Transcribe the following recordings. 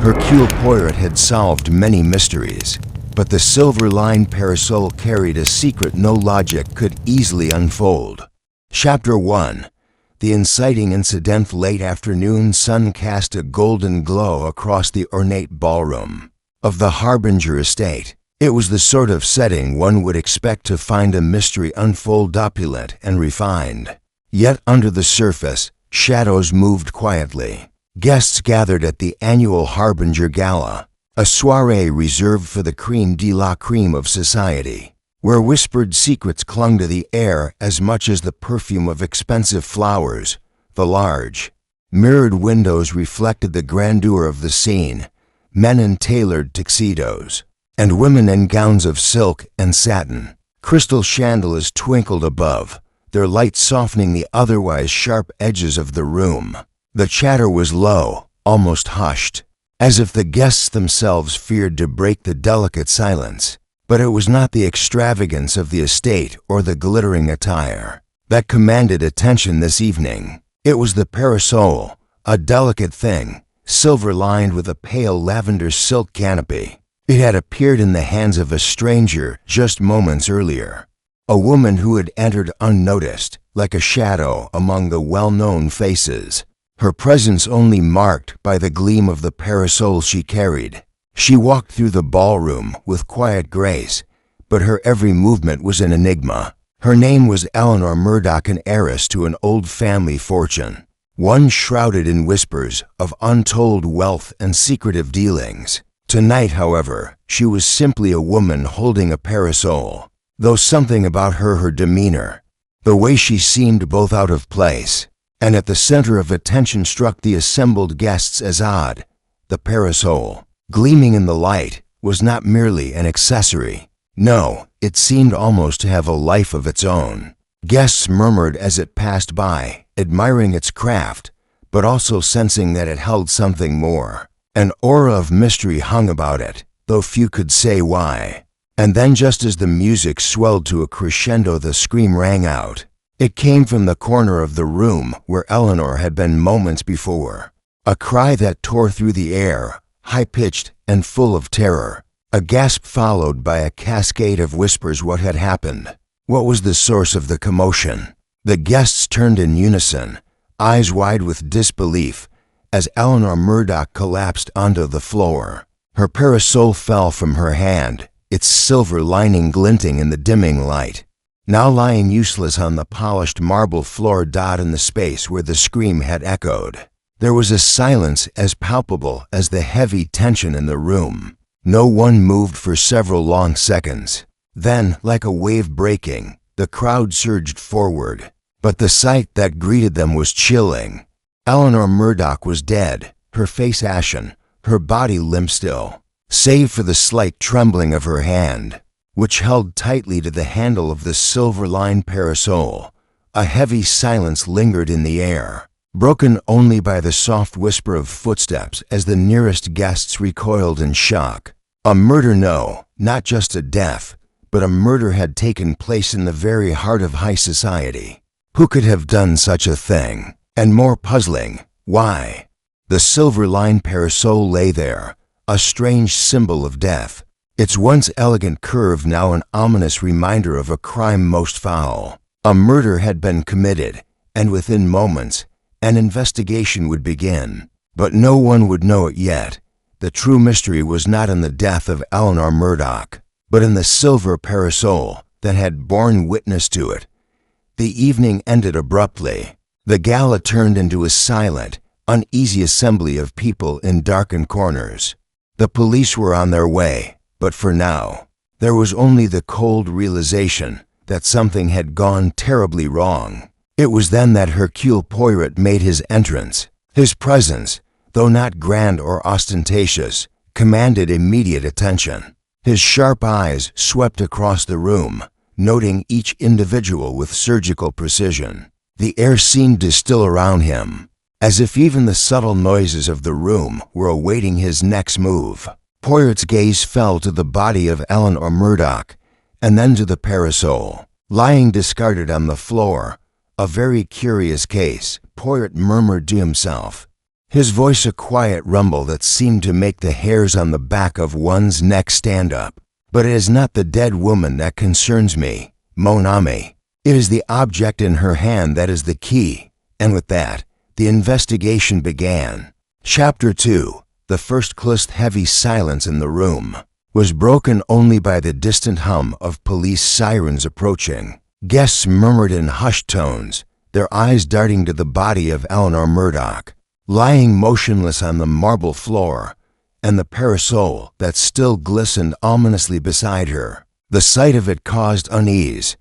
Hercule Poirot had solved many mysteries, but the silver-lined parasol carried a secret no logic could easily unfold. Chapter 1. The inciting incident. Late afternoon sun cast a golden glow across the ornate ballroom of the Harbinger estate. It was the sort of setting one would expect to find a mystery unfold, opulent and refined. Yet under the surface, shadows moved quietly. Guests gathered at the annual Harbinger Gala, a soirée reserved for the crème de la crème of society, where whispered secrets clung to the air as much as the perfume of expensive flowers. The large, mirrored windows reflected the grandeur of the scene, men in tailored tuxedos, and women in gowns of silk and satin. Crystal chandeliers twinkled above, their light softening the otherwise sharp edges of the room. The chatter was low, almost hushed, as if the guests themselves feared to break the delicate silence. But it was not the extravagance of the estate or the glittering attire that commanded attention this evening. It was the parasol, a delicate thing, silver-lined with a pale lavender silk canopy. It had appeared in the hands of a stranger just moments earlier, a woman who had entered unnoticed, like a shadow among the well-known faces, her presence only marked by the gleam of the parasol she carried. She walked through the ballroom with quiet grace, but her every movement was an enigma. Her name was Eleanor Murdoch, an heiress to an old family fortune, one shrouded in whispers of untold wealth and secretive dealings. Tonight, however, she was simply a woman holding a parasol, though something about her demeanor, the way she seemed both out of place and at the center of attention, struck the assembled guests as odd. The parasol, gleaming in the light, was not merely an accessory. No, it seemed almost to have a life of its own. Guests murmured as it passed by, admiring its craft, but also sensing that it held something more. An aura of mystery hung about it, though few could say why. And then, just as the music swelled to a crescendo, the scream rang out. It came from the corner of the room where Eleanor had been moments before. A cry that tore through the air, high-pitched and full of terror. A gasp followed by a cascade of whispers. What had happened? What was the source of the commotion? The guests turned in unison, eyes wide with disbelief, as Eleanor Murdoch collapsed onto the floor. Her parasol fell from her hand, its silver lining glinting in the dimming light, now lying useless on the polished marble floor in the space where the scream had echoed. There was a silence as palpable as the heavy tension in the room. No one moved for several long seconds. Then, like a wave breaking, the crowd surged forward. But the sight that greeted them was chilling. Eleanor Murdoch was dead, her face ashen, her body limp still, save for the slight trembling of her hand, which held tightly to the handle of the silver-lined parasol. A heavy silence lingered in the air, broken only by the soft whisper of footsteps as the nearest guests recoiled in shock. A murder? No, not just a death, but a murder had taken place in the very heart of high society. Who could have done such a thing? And more puzzling, why? The silver-lined parasol lay there, a strange symbol of death, its once elegant curve now an ominous reminder of a crime most foul. A murder had been committed, and within moments, an investigation would begin. But no one would know it yet. The true mystery was not in the death of Eleanor Murdoch, but in the silver parasol that had borne witness to it. The evening ended abruptly. The gala turned into a silent, uneasy assembly of people in darkened corners. The police were on their way. But for now, there was only the cold realization that something had gone terribly wrong. It was then that Hercule Poirot made his entrance. His presence, though not grand or ostentatious, commanded immediate attention. His sharp eyes swept across the room, noting each individual with surgical precision. The air seemed to still around him, as if even the subtle noises of the room were awaiting his next move. Poirot's gaze fell to the body of Eleanor Murdoch, and then to the parasol, lying discarded on the floor. A very curious case, Poirot murmured to himself. his voice a quiet rumble that seemed to make the hairs on the back of one's neck stand up. "But it is not the dead woman that concerns me, mon ami. It is the object in her hand that is the key." And with that, the investigation began. Chapter 2. The first heavy silence in the room was broken only by the distant hum of police sirens approaching. Guests murmured in hushed tones, their eyes darting to the body of Eleanor Murdoch, lying motionless on the marble floor, and the parasol that still glistened ominously beside her. The sight of it caused unease,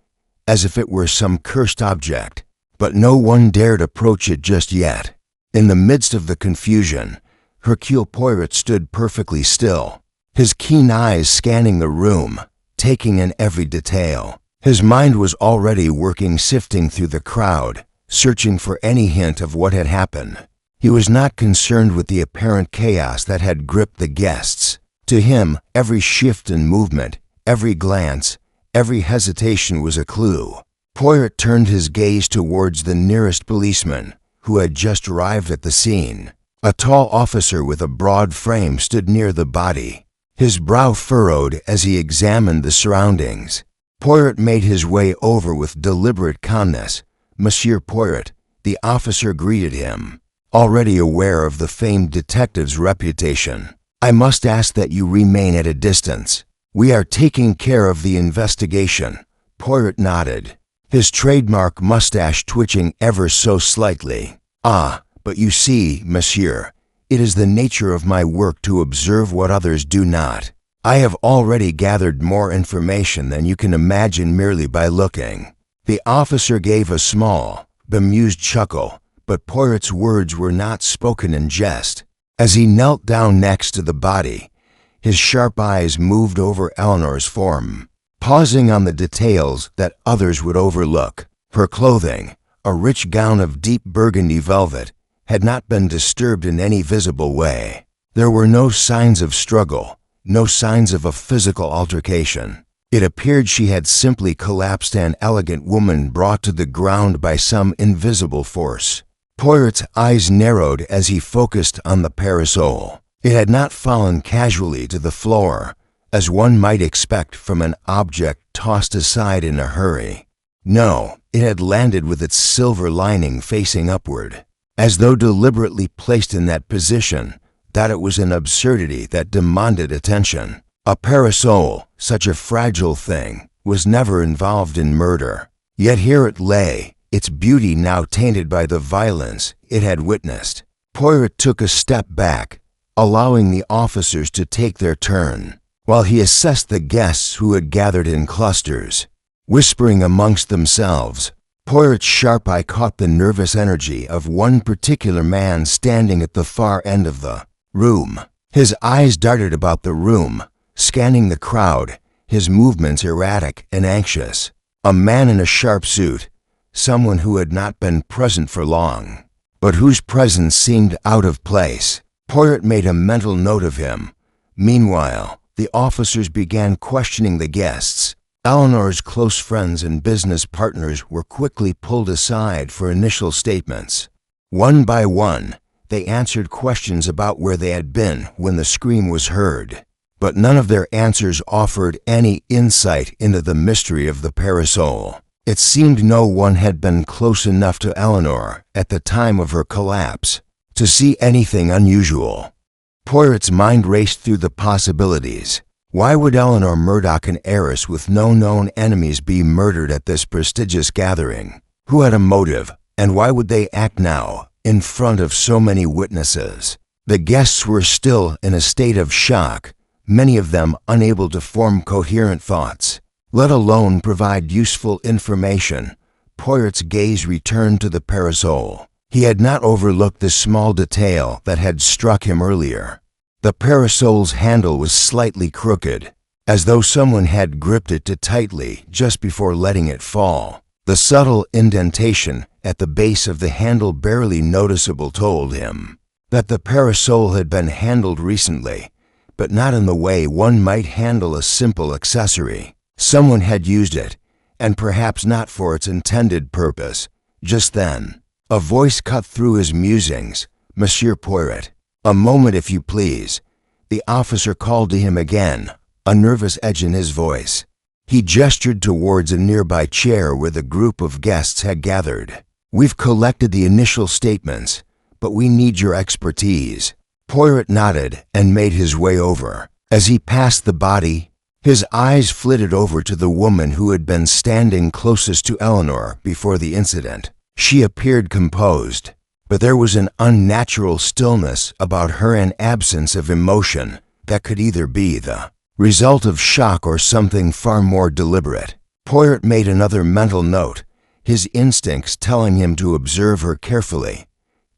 as if it were some cursed object, but no one dared approach it just yet. In the midst of the confusion, Hercule Poirot stood perfectly still, his keen eyes scanning the room, taking in every detail. His mind was already working, sifting through the crowd, searching for any hint of what had happened. He was not concerned with the apparent chaos that had gripped the guests. To him, every shift and movement, every glance, every hesitation was a clue. Poirot turned his gaze towards the nearest policeman, who had just arrived at the scene. A tall officer with a broad frame stood near the body, his brow furrowed as he examined the surroundings. Poirot made his way over with deliberate calmness. "Monsieur Poirot," the officer greeted him, already aware of the famed detective's reputation. "I must ask that you remain at a distance. We are taking care of the investigation." Poirot nodded, his trademark mustache twitching ever so slightly. "Ah, but you see, monsieur, it is the nature of my work to observe what others do not. I have already gathered more information than you can imagine merely by looking." The officer gave a small, bemused chuckle, but Poirot's words were not spoken in jest. As he knelt down next to the body, his sharp eyes moved over Eleanor's form, pausing on the details that others would overlook. Her clothing, a rich gown of deep burgundy velvet, had not been disturbed in any visible way. There were no signs of struggle, no signs of a physical altercation. It appeared she had simply collapsed, an elegant woman brought to the ground by some invisible force. Poirot's eyes narrowed as he focused on the parasol. It had not fallen casually to the floor, as one might expect from an object tossed aside in a hurry. No, it had landed with its silver lining facing upward, as though deliberately placed in that position, that it was an absurdity that demanded attention. A parasol, such a fragile thing, was never involved in murder. Yet here it lay, its beauty now tainted by the violence it had witnessed. Poirot took a step back, allowing the officers to take their turn, while he assessed the guests who had gathered in clusters. Whispering amongst themselves, Poirot's sharp eye caught the nervous energy of one particular man standing at the far end of the room. His eyes darted about the room, scanning the crowd, his movements erratic and anxious. A man in a sharp suit, someone who had not been present for long, but whose presence seemed out of place. Poirot made a mental note of him. Meanwhile, the officers began questioning the guests. Eleanor's close friends and business partners were quickly pulled aside for initial statements. One by one, they answered questions about where they had been when the scream was heard, but none of their answers offered any insight into the mystery of the parasol. It seemed no one had been close enough to Eleanor at the time of her collapse to see anything unusual. Poirot's mind raced through the possibilities. Why would Eleanor Murdoch, an heiress with no known enemies, be murdered at this prestigious gathering? Who had a motive, and why would they act now, in front of so many witnesses? The guests were still in a state of shock, many of them unable to form coherent thoughts, let alone provide useful information. Poirot's gaze returned to the parasol. He had not overlooked the small detail that had struck him earlier. The parasol's handle was slightly crooked, as though someone had gripped it too tightly just before letting it fall. The subtle indentation at the base of the handle, barely noticeable, told him that the parasol had been handled recently, but not in the way one might handle a simple accessory. Someone had used it, and perhaps not for its intended purpose. Just then, a voice cut through his musings. Monsieur Poirot. A moment, if you please." The officer called to him again, a nervous edge in his voice. He gestured towards a nearby chair where the group of guests had gathered. "We've collected the initial statements, but we need your expertise." Poirot nodded and made his way over. As he passed the body, his eyes flitted over to the woman who had been standing closest to Eleanor before the incident. She appeared composed, but there was an unnatural stillness about her, an absence of emotion that could either be the result of shock or something far more deliberate. Poirot made another mental note, his instincts telling him to observe her carefully.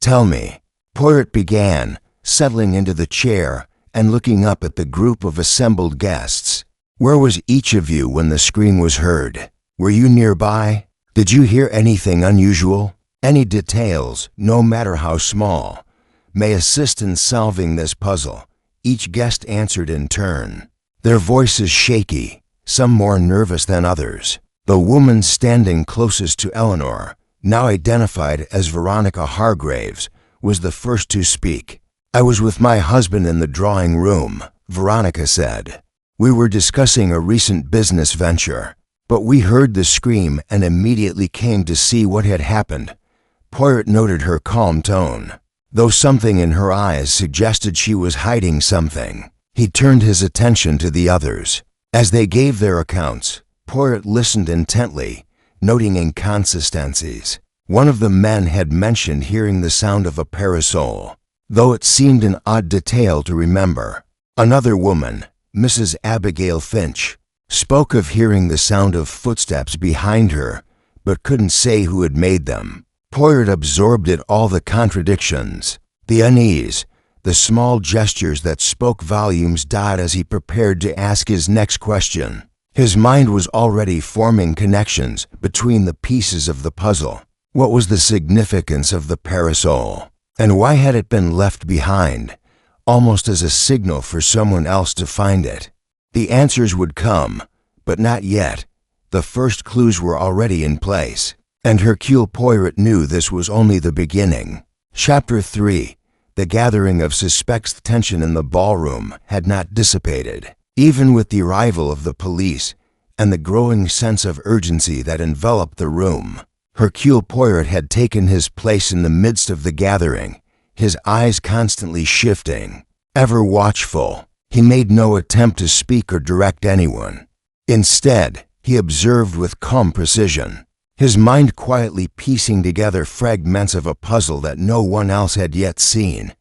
"Tell me," Poirot began, settling into the chair and looking up at the group of assembled guests. "Where was each of you when the scream was heard? Were you nearby? Did you hear anything unusual? Any details, no matter how small, may assist in solving this puzzle." Each guest answered in turn, their voices shaky, some more nervous than others. The woman standing closest to Eleanor, now identified as Veronica Hargraves, was the first to speak. "I was with my husband in the drawing room," Veronica said. "We were discussing a recent business venture, but we heard the scream and immediately came to see what had happened." Poirot noted her calm tone, though something in her eyes suggested she was hiding something. He turned his attention to the others. As they gave their accounts, Poirot listened intently, noting inconsistencies. One of the men had mentioned hearing the sound of a parasol, though it seemed an odd detail to remember. Another woman, Mrs. Abigail Finch, spoke of hearing the sound of footsteps behind her, but couldn't say who had made them. Poirot absorbed it all, the contradictions, the unease, the small gestures that spoke volumes. As he prepared to ask his next question, his mind was already forming connections between the pieces of the puzzle. What was the significance of the parasol? And why had it been left behind, almost as a signal for someone else to find it? The answers would come, but not yet. The first clues were already in place, and Hercule Poirot knew this was only the beginning. Chapter 3. The gathering of suspects. Tension in the ballroom had not dissipated, even with the arrival of the police and the growing sense of urgency that enveloped the room. Hercule Poirot had taken his place in the midst of the gathering, his eyes constantly shifting, ever watchful. He made no attempt to speak or direct anyone. Instead, he observed with calm precision, his mind quietly piecing together fragments of a puzzle that no one else had yet seen.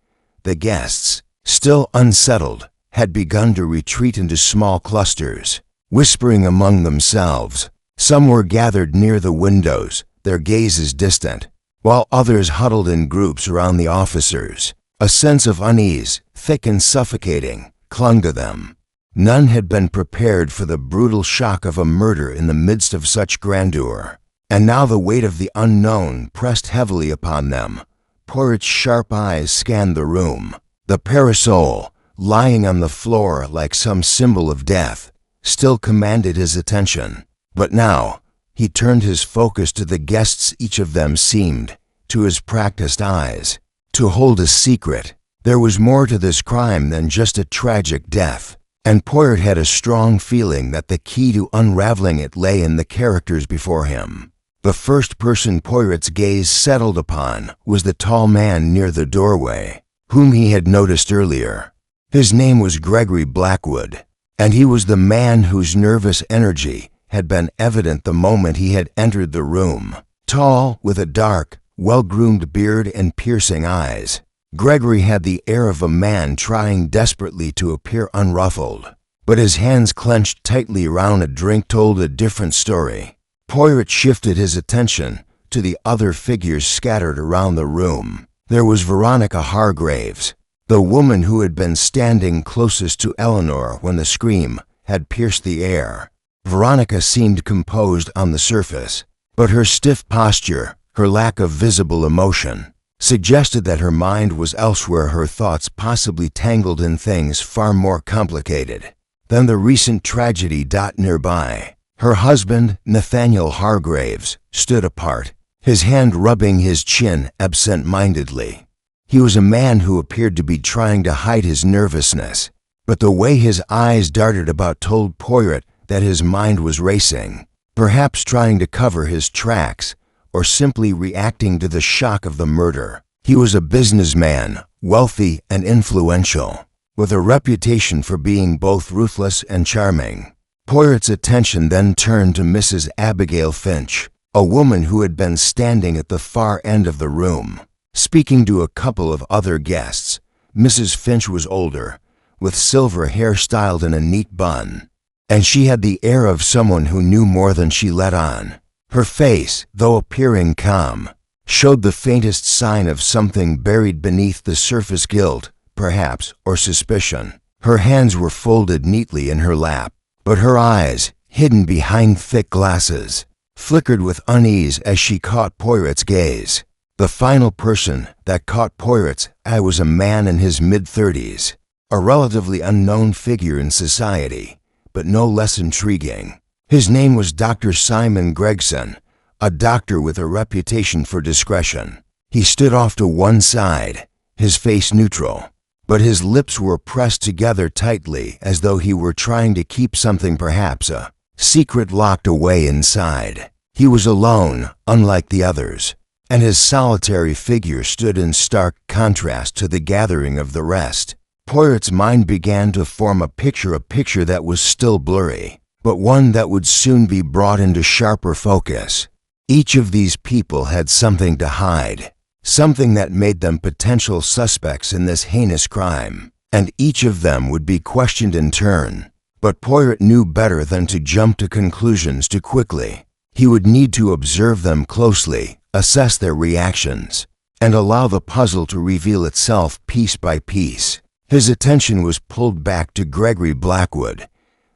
The guests, still unsettled, had begun to retreat into small clusters, whispering among themselves. Some were gathered near the windows, their gazes distant, while others huddled in groups around the officers. A sense of unease, thick and suffocating, clung to them. None had been prepared for the brutal shock of a murder in the midst of such grandeur. And now the weight of the unknown pressed heavily upon them. Poirot's sharp eyes scanned the room. The parasol, lying on the floor like some symbol of death, still commanded his attention. But now, he turned his focus to the guests. Each of them seemed, to his practiced eyes, to hold a secret. There was more to this crime than just a tragic death, and Poirot had a strong feeling that the key to unraveling it lay in the characters before him. The first person Poirot's gaze settled upon was the tall man near the doorway, whom he had noticed earlier. His name was Gregory Blackwood, and he was the man whose nervous energy had been evident the moment he had entered the room. Tall, with a dark, well-groomed beard and piercing eyes, Gregory had the air of a man trying desperately to appear unruffled, but his hands clenched tightly round a drink told a different story. Poirot shifted his attention to the other figures scattered around the room. There was Veronica Hargraves, the woman who had been standing closest to Eleanor when the scream had pierced the air. Veronica seemed composed on the surface, but her stiff posture, her lack of visible emotion, suggested that her mind was elsewhere, her thoughts possibly tangled in things far more complicated than the recent tragedy. Nearby, her husband, Nathaniel Hargraves, stood apart, his hand rubbing his chin absent-mindedly. He was a man who appeared to be trying to hide his nervousness, but the way his eyes darted about told Poirot that his mind was racing, perhaps trying to cover his tracks, or simply reacting to the shock of the murder. He was a businessman, wealthy and influential, with a reputation for being both ruthless and charming. Poirot's attention then turned to Mrs. Abigail Finch, a woman who had been standing at the far end of the room, speaking to a couple of other guests. Mrs. Finch was older, with silver hair styled in a neat bun, and she had the air of someone who knew more than she let on. Her face, though appearing calm, showed the faintest sign of something buried beneath the surface: guilt, perhaps, or suspicion. Her hands were folded neatly in her lap, but her eyes, hidden behind thick glasses, flickered with unease as she caught Poirot's gaze. The final person that caught Poirot's eye was a man in his mid-30s, a relatively unknown figure in society, but no less intriguing. His name was Dr. Simon Gregson, a doctor with a reputation for discretion. He stood off to one side, his face neutral, but his lips were pressed together tightly as though he were trying to keep something, perhaps a secret, locked away inside. He was alone, unlike the others, and his solitary figure stood in stark contrast to the gathering of the rest. Poirot's mind began to form a picture that was still blurry, but one that would soon be brought into sharper focus. Each of these people had something to hide, something that made them potential suspects in this heinous crime, and each of them would be questioned in turn. But Poirot knew better than to jump to conclusions too quickly. He would need to observe them closely, assess their reactions, and allow the puzzle to reveal itself piece by piece. His attention was pulled back to Gregory Blackwood,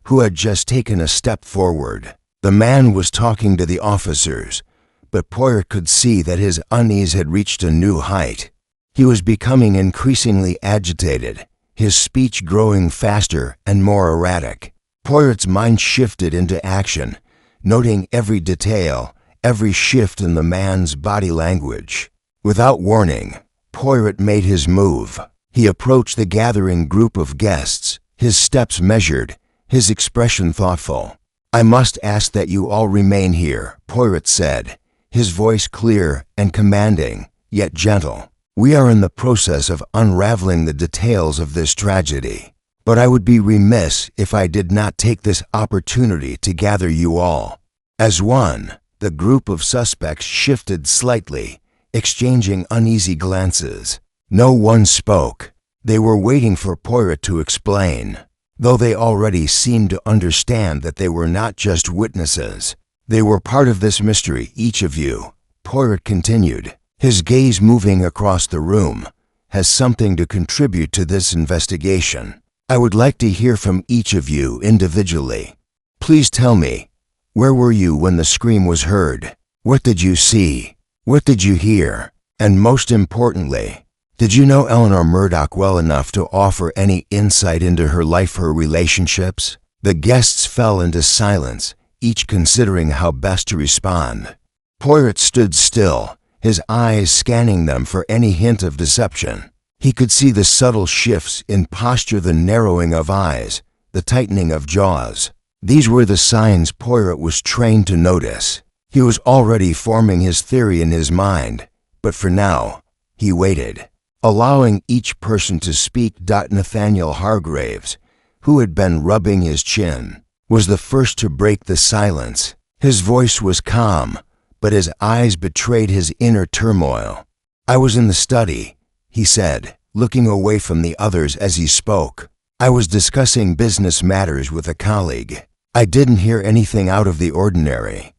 who had just taken a step forward. The man was talking to the officers, but Poirot could see that his unease had reached a new height. He was becoming increasingly agitated, his speech growing faster and more erratic. Poirot's mind shifted into action, noting every detail, every shift in the man's body language. Without warning, Poirot made his move. He approached the gathering group of guests, his steps measured, his expression thoughtful. "I must ask that you all remain here," Poirot said, his voice clear and commanding, yet gentle. "We are in the process of unraveling the details of this tragedy, but I would be remiss if I did not take this opportunity to gather you all as one." The group of suspects shifted slightly, exchanging uneasy glances. No one spoke. They were waiting for Poirot to explain, though they already seemed to understand that they were not just witnesses. They were part of this mystery, each of you, Poirot continued, his gaze moving across the room, has something to contribute to this investigation. I would like to hear from each of you individually. Please tell me, where were you when the scream was heard? What did you see? What did you hear? And most importantly, did you know Eleanor Murdoch well enough to offer any insight into her life, her relationships? The guests fell into silence, each considering how best to respond. Poirot stood still, his eyes scanning them for any hint of deception. He could see the subtle shifts in posture, the narrowing of eyes, the tightening of jaws. These were the signs Poirot was trained to notice. He was already forming his theory in his mind, but for now, he waited, allowing each person to speak. Nathaniel Hargraves, who had been rubbing his chin, was the first to break the silence. His voice was calm, but his eyes betrayed his inner turmoil. "I was in the study," he said, looking away from the others as he spoke. "I was discussing business matters with a colleague. I didn't hear anything out of the ordinary."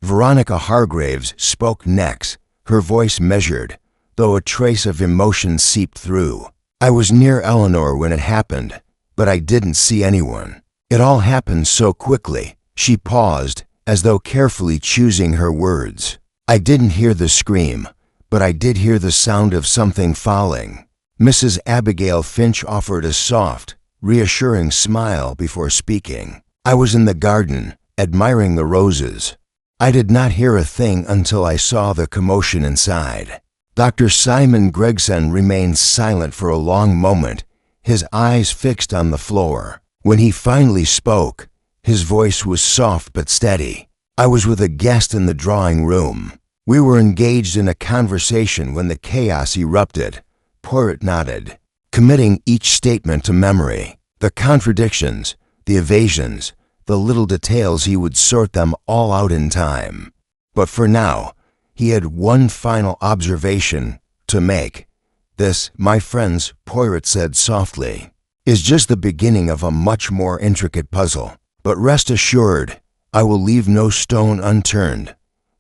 Veronica Hargraves spoke next, her voice measured, though a trace of emotion seeped through. "I was near Eleanor when it happened, but I didn't see anyone. It all happened so quickly." She paused, as though carefully choosing her words. "I didn't hear the scream, but I did hear the sound of something falling." Mrs. Abigail Finch offered a soft, reassuring smile before speaking. "I was in the garden, admiring the roses. I did not hear a thing until I saw the commotion inside." Dr. Simon Gregson remained silent for a long moment, his eyes fixed on the floor. When he finally spoke, his voice was soft but steady. I was with a guest in the drawing room. We were engaged in a conversation when the chaos erupted. Poirot nodded, committing each statement to memory. The contradictions, the evasions, the little details, he would sort them all out in time. But for now, he had one final observation to make. This, my friends, Poirot said softly, is just the beginning of a much more intricate puzzle. But rest assured, I will leave no stone unturned.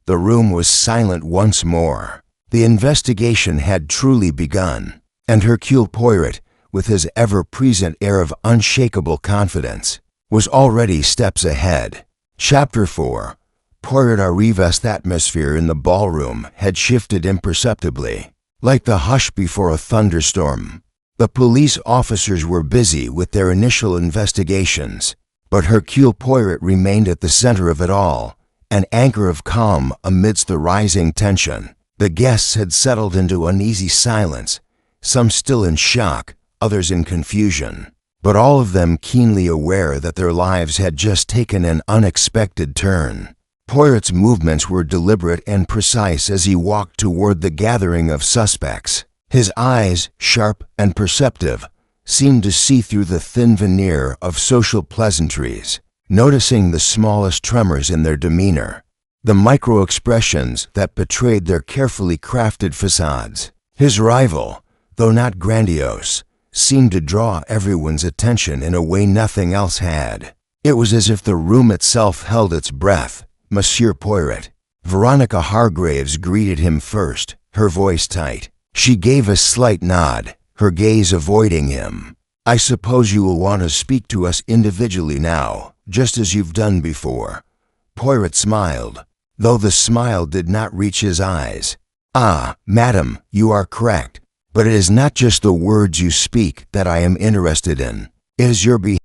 The room was silent once more. The investigation had truly begun, and Hercule Poirot, with his ever-present air of unshakable confidence, was already steps ahead. Chapter 4. Poirot arrivest. Atmosphere in the ballroom had shifted imperceptibly, like the hush before a thunderstorm. The police officers were busy with their initial investigations, but Hercule Poirot remained at the center of it all, an anchor of calm amidst the rising tension. The guests had settled into uneasy silence, some still in shock, others in confusion, but all of them keenly aware that their lives had just taken an unexpected turn. Poirot's movements were deliberate and precise as he walked toward the gathering of suspects. His eyes, sharp and perceptive, seemed to see through the thin veneer of social pleasantries, noticing the smallest tremors in their demeanor, the micro-expressions that betrayed their carefully crafted facades. His rival, though not grandiose, seemed to draw everyone's attention in a way nothing else had. It was as if the room itself held its breath. Monsieur Poirot. Veronica Hargraves greeted him first, her voice tight. She gave a slight nod, her gaze avoiding him. I suppose you will want to speak to us individually now, just as you've done before. Poirot smiled, though the smile did not reach his eyes. Ah, madam, you are correct. But it is not just the words you speak that I am interested in. It is your behavior,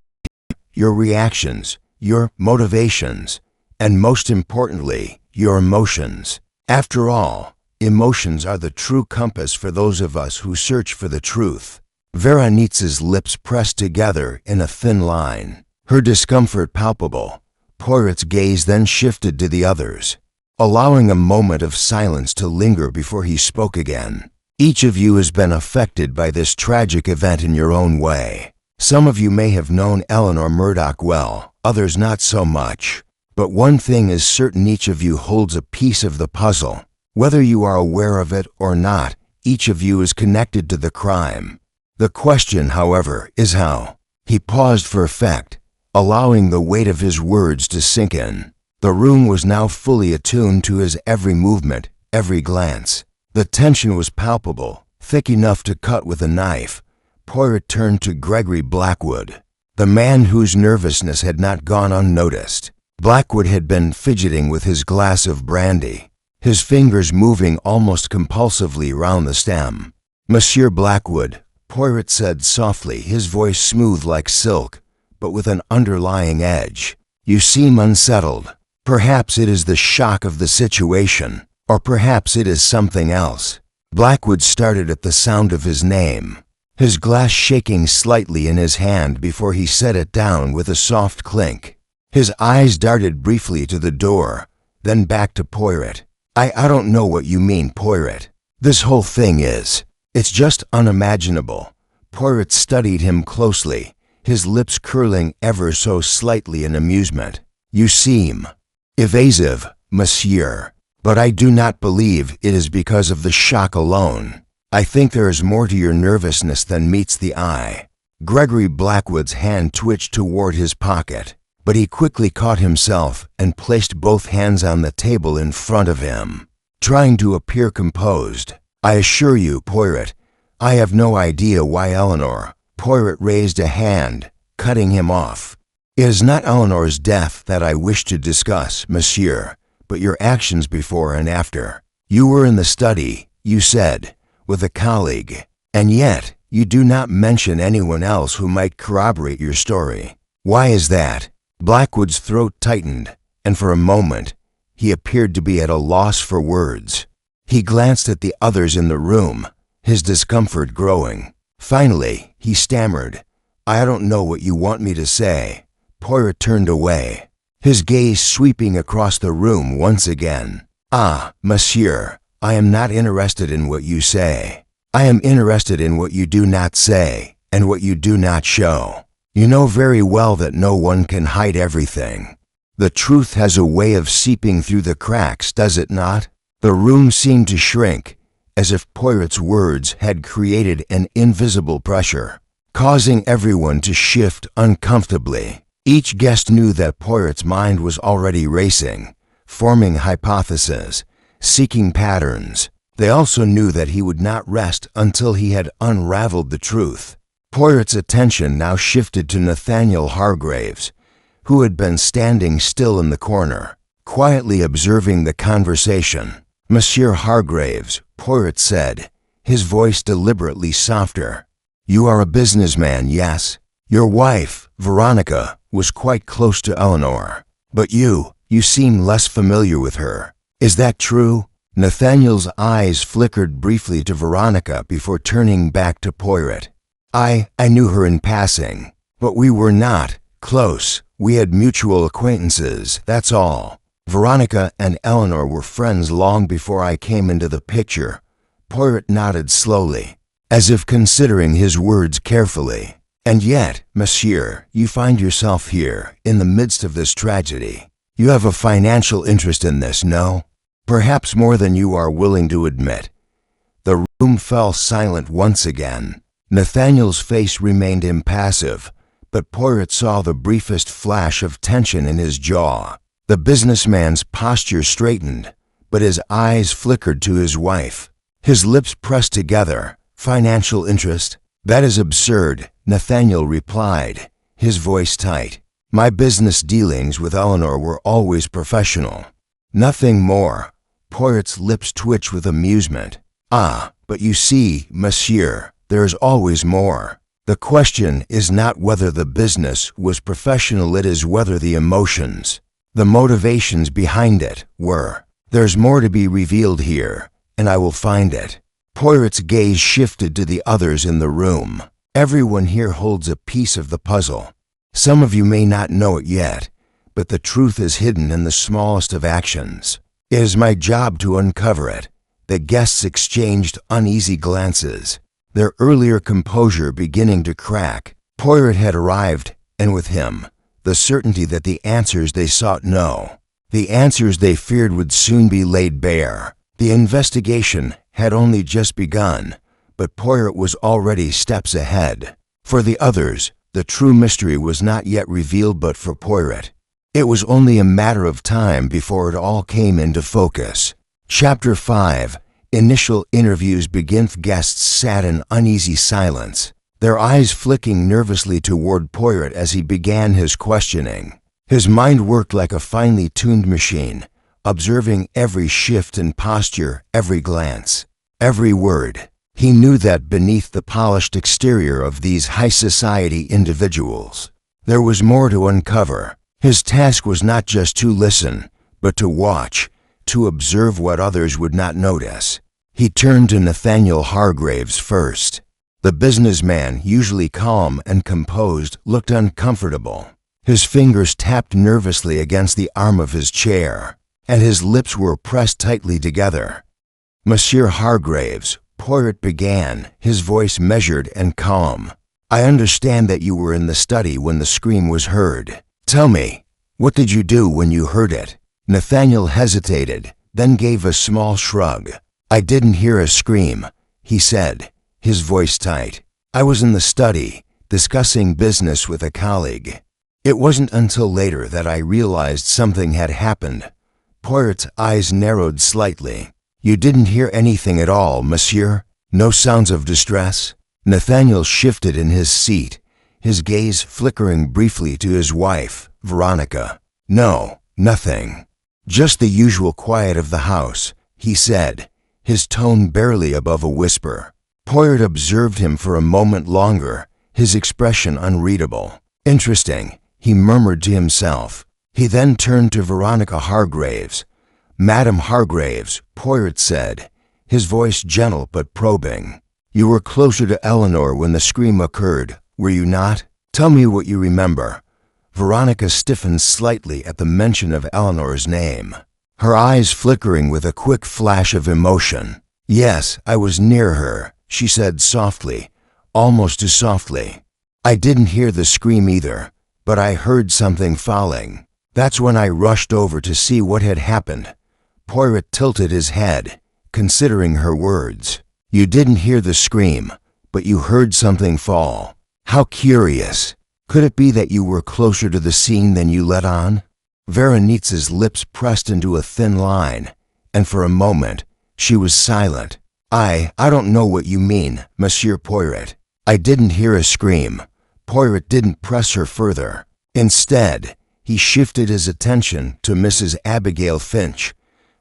your reactions, your motivations, and most importantly, your emotions. After all, emotions are the true compass for those of us who search for the truth. Whodunit's lips pressed together in a thin line, her discomfort palpable. Poirot's gaze then shifted to the others, allowing a moment of silence to linger before he spoke again. Each of you has been affected by this tragic event in your own way. Some of you may have known Eleanor Murdoch well, others not so much. But one thing is certain: each of you holds a piece of the puzzle. Whether you are aware of it or not, each of you is connected to the crime. The question, however, is how. He paused for effect, allowing the weight of his words to sink in. The room was now fully attuned to his every movement, every glance. The tension was palpable, thick enough to cut with a knife. Poirot turned to Gregory Blackwood, the man whose nervousness had not gone unnoticed. Blackwood had been fidgeting with his glass of brandy, his fingers moving almost compulsively round the stem. Monsieur Blackwood, Poirot said softly, his voice smooth like silk, but with an underlying edge. You seem unsettled. Perhaps it is the shock of the situation, or perhaps it is something else. Blackwood started at the sound of his name, his glass shaking slightly in his hand before he set it down with a soft clink. His eyes darted briefly to the door, then back to Poirot. I don't know what you mean, Poirot. This whole thing it's just unimaginable. Poirot studied him closely, his lips curling ever so slightly in amusement. You seem evasive, monsieur, but I do not believe it is because of the shock alone. I think there is more to your nervousness than meets the eye. Gregory Blackwood's hand twitched toward his pocket, but he quickly caught himself and placed both hands on the table in front of him, trying to appear composed. I assure you, Poirot, I have no idea why Eleanor. Poirot raised a hand, cutting him off. It is not Eleanor's death that I wish to discuss, monsieur, but your actions before and after. You were in the study, you said, with a colleague, and yet you do not mention anyone else who might corroborate your story. Why is that? Blackwood's throat tightened, and for a moment, he appeared to be at a loss for words. He glanced at the others in the room, his discomfort growing. Finally, he stammered, "I don't know what you want me to say." Poirot turned away, his gaze sweeping across the room once again. "Ah, monsieur, I am not interested in what you say. I am interested in what you do not say and what you do not show. You know very well that no one can hide everything. The truth has a way of seeping through the cracks, does it not?" The room seemed to shrink, as if Poirot's words had created an invisible pressure, causing everyone to shift uncomfortably. Each guest knew that Poirot's mind was already racing, forming hypotheses, seeking patterns. They also knew that he would not rest until he had unraveled the truth. Poirot's attention now shifted to Nathaniel Hargraves, who had been standing still in the corner, quietly observing the conversation. "Monsieur Hargraves," Poirot said, his voice deliberately softer, "you are a businessman, yes? Your wife, Veronica, was quite close to Eleanor, but you seem less familiar with her. Is that true?" Nathaniel's eyes flickered briefly to Veronica before turning back to Poirot. I knew her in passing, but we were not close. We had mutual acquaintances, that's all. Veronica and Eleanor were friends long before I came into the picture." Poirot nodded slowly, as if considering his words carefully. "And yet, monsieur, you find yourself here, in the midst of this tragedy. You have a financial interest in this, no? Perhaps more than you are willing to admit." The room fell silent once again. Nathaniel's face remained impassive, but Poirot saw the briefest flash of tension in his jaw. The businessman's posture straightened, but his eyes flickered to his wife. His lips pressed together. "Financial interest? That is absurd," Nathaniel replied, his voice tight. "My business dealings with Eleanor were always professional. Nothing more." Poirot's lips twitched with amusement. "Ah, but you see, monsieur, there is always more. The question is not whether the business was professional, it is whether the emotions, the motivations behind it, were. There's more to be revealed here, and I will find it." Poirot's gaze shifted to the others in the room. "Everyone here holds a piece of the puzzle. Some of you may not know it yet, but the truth is hidden in the smallest of actions. It is my job to uncover it." The guests exchanged uneasy glances, their earlier composure beginning to crack. Poirot had arrived, and with him, the certainty that the answers they sought the answers they feared would soon be laid bare. The investigation had only just begun, but Poirot was already steps ahead. For the others, the true mystery was not yet revealed, but for Poirot, it was only a matter of time before it all came into focus. Chapter 5. Initial interviews begin. Guests sat in uneasy silence, their eyes flicking nervously toward Poirot as he began his questioning. His mind worked like a finely tuned machine, observing every shift in posture, every glance, every word. He knew that beneath the polished exterior of these high society individuals, there was more to uncover. His task was not just to listen, but to watch, to observe what others would not notice. He turned to Nathaniel Hargraves first. The businessman, usually calm and composed, looked uncomfortable. His fingers tapped nervously against the arm of his chair, and his lips were pressed tightly together. "Monsieur Hargraves," Poirot began, his voice measured and calm, "I understand that you were in the study when the scream was heard. Tell me, what did you do when you heard it?" Nathaniel hesitated, then gave a small shrug. "I didn't hear a scream," he said, his voice tight. "I was in the study, discussing business with a colleague. It wasn't until later that I realized something had happened." Poirot's eyes narrowed slightly. "You didn't hear anything at all, monsieur? No sounds of distress?" Nathaniel shifted in his seat, his gaze flickering briefly to his wife, Veronica. "No, nothing. Just the usual quiet of the house," he said, his tone barely above a whisper. Poirot observed him for a moment longer, his expression unreadable. "Interesting," he murmured to himself. He then turned to Veronica Hargraves. "Madame Hargraves," Poirot said, his voice gentle but probing. "You were closer to Eleanor when the scream occurred, were you not? Tell me what you remember." Veronica stiffened slightly at the mention of Eleanor's name, her eyes flickering with a quick flash of emotion. "Yes, I was near her," she said softly, almost too softly. "I didn't hear the scream either, but I heard something falling. That's when I rushed over to see what had happened." Poirot tilted his head, considering her words. "You didn't hear the scream, but you heard something fall. How curious. Could it be that you were closer to the scene than you let on?" Veronique's lips pressed into a thin line, and for a moment she was silent. I don't know what you mean, Monsieur Poirot. I didn't hear a scream." Poirot didn't press her further. Instead, he shifted his attention to Mrs. Abigail Finch,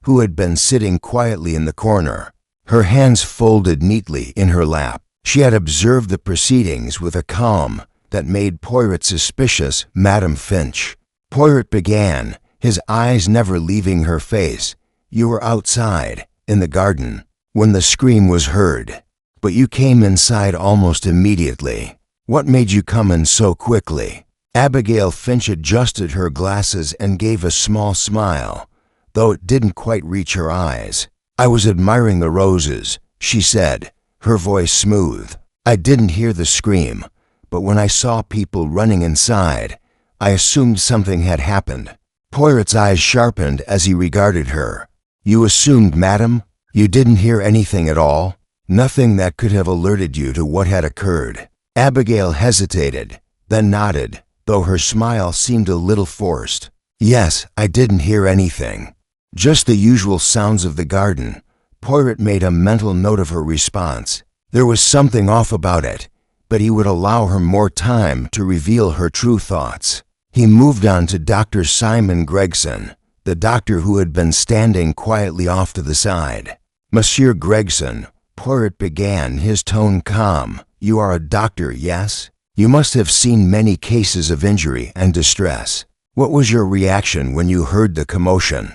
who had been sitting quietly in the corner, her hands folded neatly in her lap. She had observed the proceedings with a calm that made Poirot suspicious. "Madame Finch," Poirot began, his eyes never leaving her face, "you were outside, in the garden, when the scream was heard. But you came inside almost immediately. What made you come in so quickly?" Abigail Finch adjusted her glasses and gave a small smile, though it didn't quite reach her eyes. "I was admiring the roses," she said, her voice smooth. "I didn't hear the scream, but when I saw people running inside, I assumed something had happened." Poirot's eyes sharpened as he regarded her. "You assumed, madam? You didn't hear anything at all? Nothing that could have alerted you to what had occurred?" Abigail hesitated, then nodded, though her smile seemed a little forced. "Yes, I didn't hear anything. Just the usual sounds of the garden." Poirot made a mental note of her response. There was something off about it, but he would allow her more time to reveal her true thoughts. He moved on to Dr. Simon Gregson, the doctor who had been standing quietly off to the side. "Monsieur Gregson," Poirot began, his tone calm, "you are a doctor, yes? You must have seen many cases of injury and distress. What was your reaction when you heard the commotion?"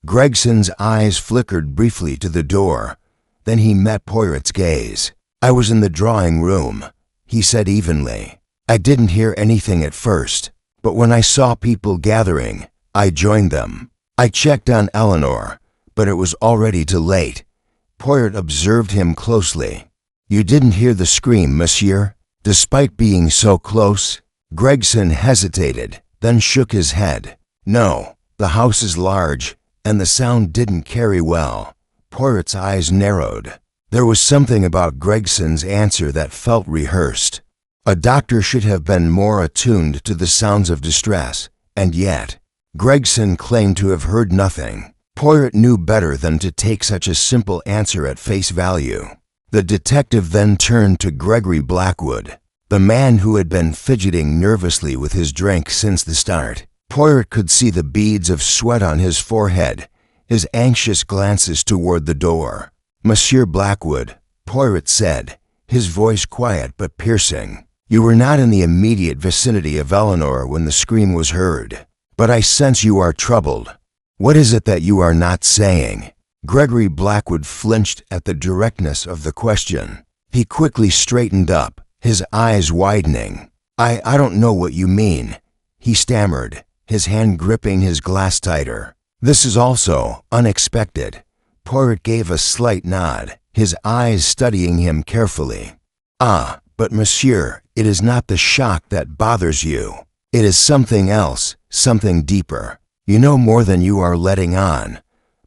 Gregson's eyes flickered briefly to the door. Then he met Poirot's gaze. "I was in the drawing room," he said evenly. "I didn't hear anything at first, but when I saw people gathering, I joined them. I checked on Eleanor, but it was already too late." Poirot observed him closely. "You didn't hear the scream, monsieur, despite being so close?" Gregson hesitated, then shook his head. "No, the house is large, and the sound didn't carry well." Poirot's eyes narrowed. There was something about Gregson's answer that felt rehearsed. A doctor should have been more attuned to the sounds of distress, and yet Gregson claimed to have heard nothing. Poirot knew better than to take such a simple answer at face value. The detective then turned to Gregory Blackwood, the man who had been fidgeting nervously with his drink since the start. Poirot could see the beads of sweat on his forehead, his anxious glances toward the door. "Monsieur Blackwood," Poirot said, his voice quiet but piercing, "you were not in the immediate vicinity of Eleanor when the scream was heard, but I sense you are troubled. What is it that you are not saying?" Gregory Blackwood flinched at the directness of the question. He quickly straightened up, his eyes widening. I don't know what you mean," he stammered, his hand gripping his glass tighter. "This is also unexpected." Poirot gave a slight nod, his eyes studying him carefully. "Ah, but monsieur, it is not the shock that bothers you. It is something else, something deeper. You know more than you are letting on."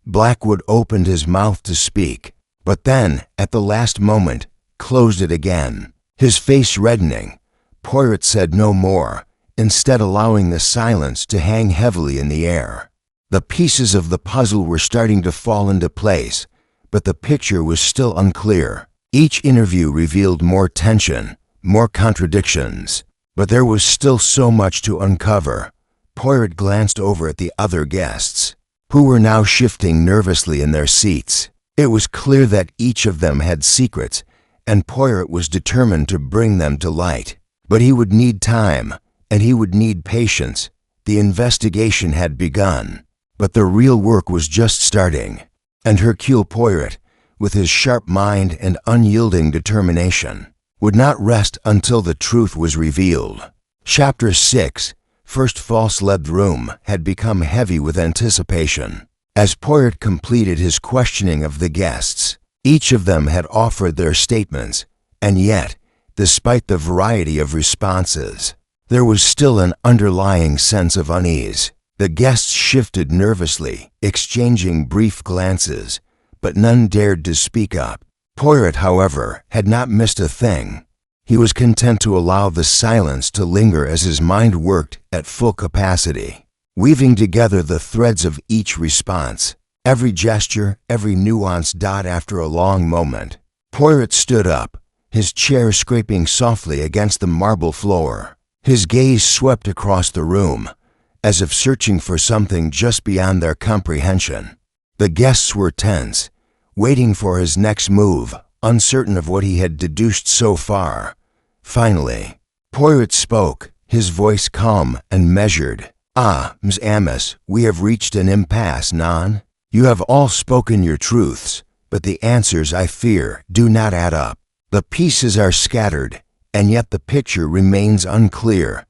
Blackwood opened his mouth to speak, but then, at the last moment, closed it again. His face reddening, Poirot said no more, instead allowing the silence to hang heavily in the air. The pieces of the puzzle were starting to fall into place, but the picture was still unclear. Each interview revealed more tension, more contradictions, but there was still so much to uncover. Poirot glanced over at the other guests, who were now shifting nervously in their seats. It was clear that each of them had secrets, and Poirot was determined to bring them to light. But he would need time, and he would need patience. The investigation had begun, but the real work was just starting. And Hercule Poirot, with his sharp mind and unyielding determination, would not rest until the truth was revealed. Chapter 6. First false-led room had become heavy with anticipation. As Poirot completed his questioning of the guests, each of them had offered their statements, and yet, despite the variety of responses, there was still an underlying sense of unease. The guests shifted nervously, exchanging brief glances, but none dared to speak up. Poirot, however, had not missed a thing. He was content to allow the silence to linger as his mind worked at full capacity, weaving together the threads of each response, every gesture, every nuanced dot. After a long moment, Poirot stood up, his chair scraping softly against the marble floor. His gaze swept across the room, as if searching for something just beyond their comprehension. The guests were tense, waiting for his next move, uncertain of what he had deduced so far. Finally, Poirot spoke, his voice calm and measured. "Ah, Ms. Amos, we have reached an impasse, non? You have all spoken your truths, but the answers, I fear, do not add up. The pieces are scattered, and yet the picture remains unclear."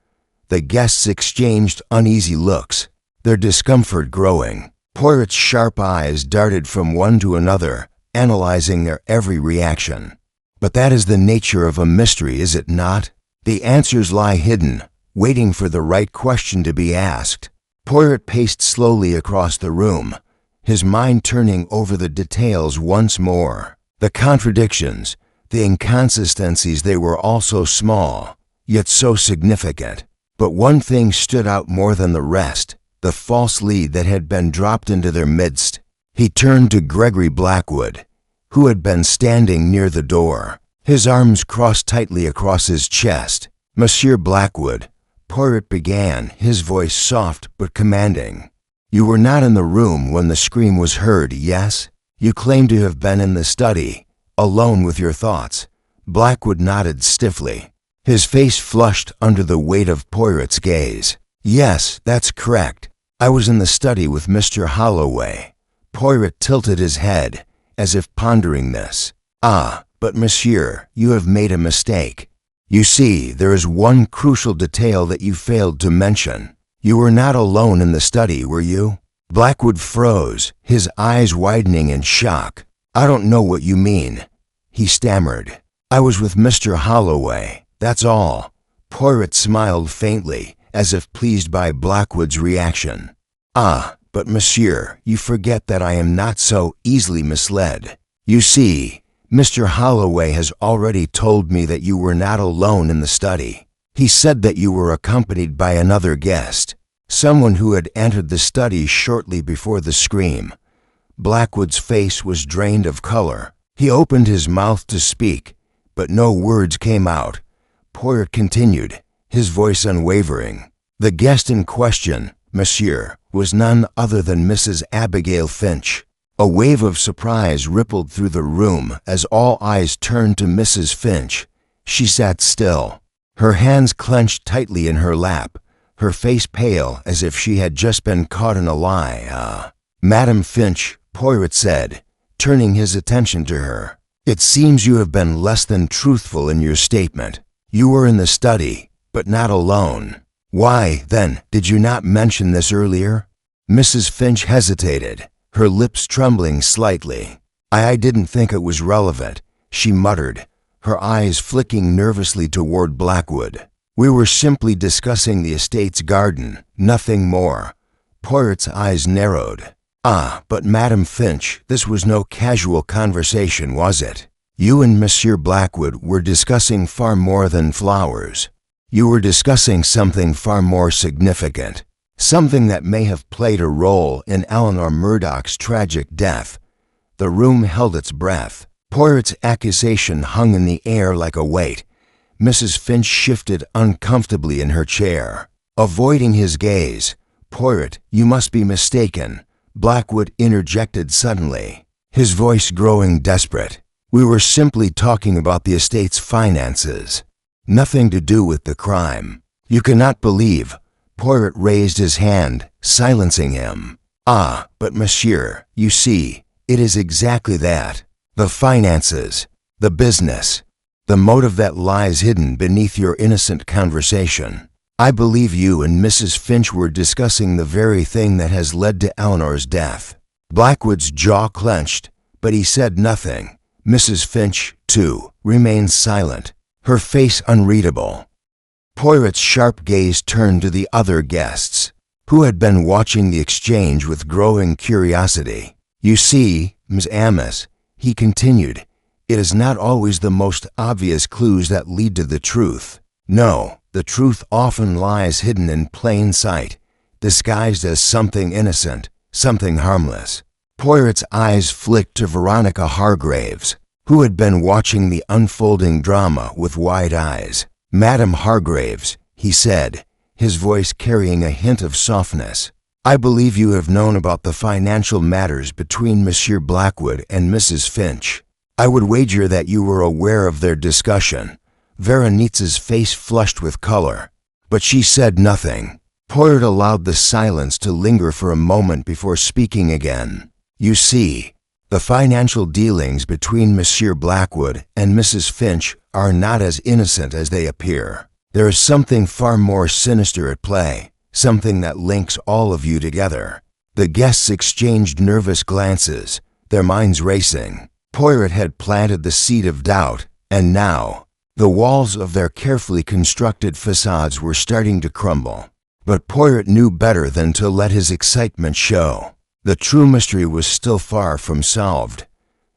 The guests exchanged uneasy looks, their discomfort growing. Poirot's sharp eyes darted from one to another, analyzing their every reaction. But that is the nature of a mystery, is it not? The answers lie hidden, waiting for the right question to be asked. Poirot paced slowly across the room, his mind turning over the details once more. The contradictions, the inconsistencies, they were all so small, yet so significant. But one thing stood out more than the rest, the false lead that had been dropped into their midst. He turned to Gregory Blackwood, who had been standing near the door, his arms crossed tightly across his chest. "Monsieur Blackwood," Poirot began, his voice soft but commanding. "You were not in the room when the scream was heard, yes? You claim to have been in the study, alone with your thoughts." Blackwood nodded stiffly, his face flushed under the weight of Poirot's gaze. "Yes, that's correct. I was in the study with Mr. Holloway." Poirot tilted his head, as if pondering this. "Ah, but monsieur, you have made a mistake. You see, there is one crucial detail that you failed to mention. You were not alone in the study, were you?" Blackwood froze, his eyes widening in shock. "I don't know what you mean," he stammered. "I was with Mr. Holloway. That's all." Poirot smiled faintly, as if pleased by Blackwood's reaction. "Ah, but monsieur, you forget that I am not so easily misled. You see, Mr. Holloway has already told me that you were not alone in the study. He said that you were accompanied by another guest, someone who had entered the study shortly before the scream." Blackwood's face was drained of color. He opened his mouth to speak, but no words came out. Poirot continued, his voice unwavering. "The guest in question, monsieur, was none other than Mrs. Abigail Finch." A wave of surprise rippled through the room as all eyes turned to Mrs. Finch. She sat still, her hands clenched tightly in her lap, her face pale as if she had just been caught in a lie. "Madam Finch," Poirot said, turning his attention to her, "it seems you have been less than truthful in your statement. You were in the study, but not alone. Why, then, did you not mention this earlier?" Mrs. Finch hesitated, her lips trembling slightly. I didn't think it was relevant," she muttered, her eyes flicking nervously toward Blackwood. "We were simply discussing the estate's garden, nothing more." Poirot's eyes narrowed. "Ah, but Madam Finch, this was no casual conversation, was it? You and Monsieur Blackwood were discussing far more than flowers. You were discussing something far more significant, something that may have played a role in Eleanor Murdoch's tragic death." The room held its breath. Poirot's accusation hung in the air like a weight. Mrs. Finch shifted uncomfortably in her chair, avoiding his gaze. "Poirot, you must be mistaken," Blackwood interjected suddenly, his voice growing desperate. "We were simply talking about the estate's finances. Nothing to do with the crime." "You cannot believe." Poirot raised his hand, silencing him. "Ah, but monsieur, you see, it is exactly that. The finances, the business, the motive that lies hidden beneath your innocent conversation. I believe you and Mrs. Finch were discussing the very thing that has led to Eleanor's death." Blackwood's jaw clenched, but he said nothing. Mrs. Finch, too, remained silent, her face unreadable. Poirot's sharp gaze turned to the other guests, who had been watching the exchange with growing curiosity. "You see, Miss Amos," he continued, "it is not always the most obvious clues that lead to the truth. No, the truth often lies hidden in plain sight, disguised as something innocent, something harmless." Poirot's eyes flicked to Veronica Hargraves, who had been watching the unfolding drama with wide eyes. "Madam Hargraves," he said, his voice carrying a hint of softness, "I believe you have known about the financial matters between Monsieur Blackwood and Mrs. Finch. I would wager that you were aware of their discussion." Veronika's face flushed with color, but she said nothing. Poirot allowed the silence to linger for a moment before speaking again. "You see, the financial dealings between Monsieur Blackwood and Mrs. Finch are not as innocent as they appear. There is something far more sinister at play, something that links all of you together." The guests exchanged nervous glances, their minds racing. Poirot had planted the seed of doubt, and now, the walls of their carefully constructed facades were starting to crumble. But Poirot knew better than to let his excitement show. The true mystery was still far from solved.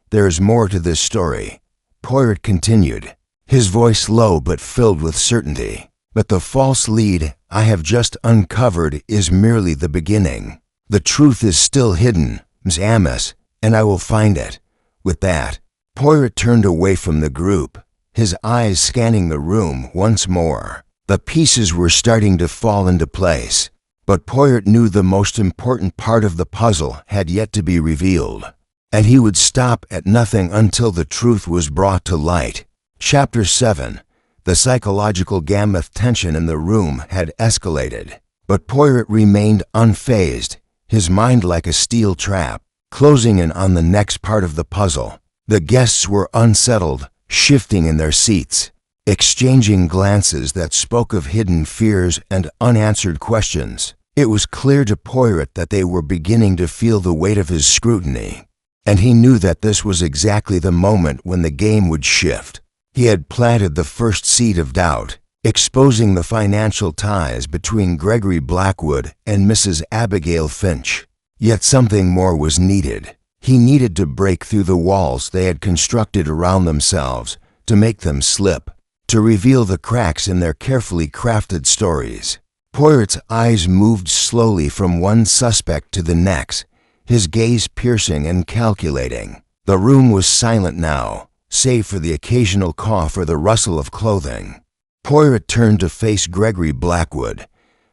"There is more to this story," Poirot continued, his voice low but filled with certainty. "But the false lead I have just uncovered is merely the beginning. The truth is still hidden, Miss Amos, and I will find it." With that, Poirot turned away from the group, his eyes scanning the room once more. The pieces were starting to fall into place, but Poirot knew the most important part of the puzzle had yet to be revealed, and he would stop at nothing until the truth was brought to light. Chapter 7. The psychological gamut tension in the room had escalated, but Poirot remained unfazed, his mind like a steel trap, closing in on the next part of the puzzle. The guests were unsettled, shifting in their seats, exchanging glances that spoke of hidden fears and unanswered questions. It was clear to Poirot that they were beginning to feel the weight of his scrutiny, and he knew that this was exactly the moment when the game would shift. He had planted the first seed of doubt, exposing the financial ties between Gregory Blackwood and Mrs. Abigail Finch. Yet something more was needed. He needed to break through the walls they had constructed around themselves, to make them slip, to reveal the cracks in their carefully crafted stories. Poirot's eyes moved slowly from one suspect to the next, his gaze piercing and calculating. The room was silent now, save for the occasional cough or the rustle of clothing. Poirot turned to face Gregory Blackwood,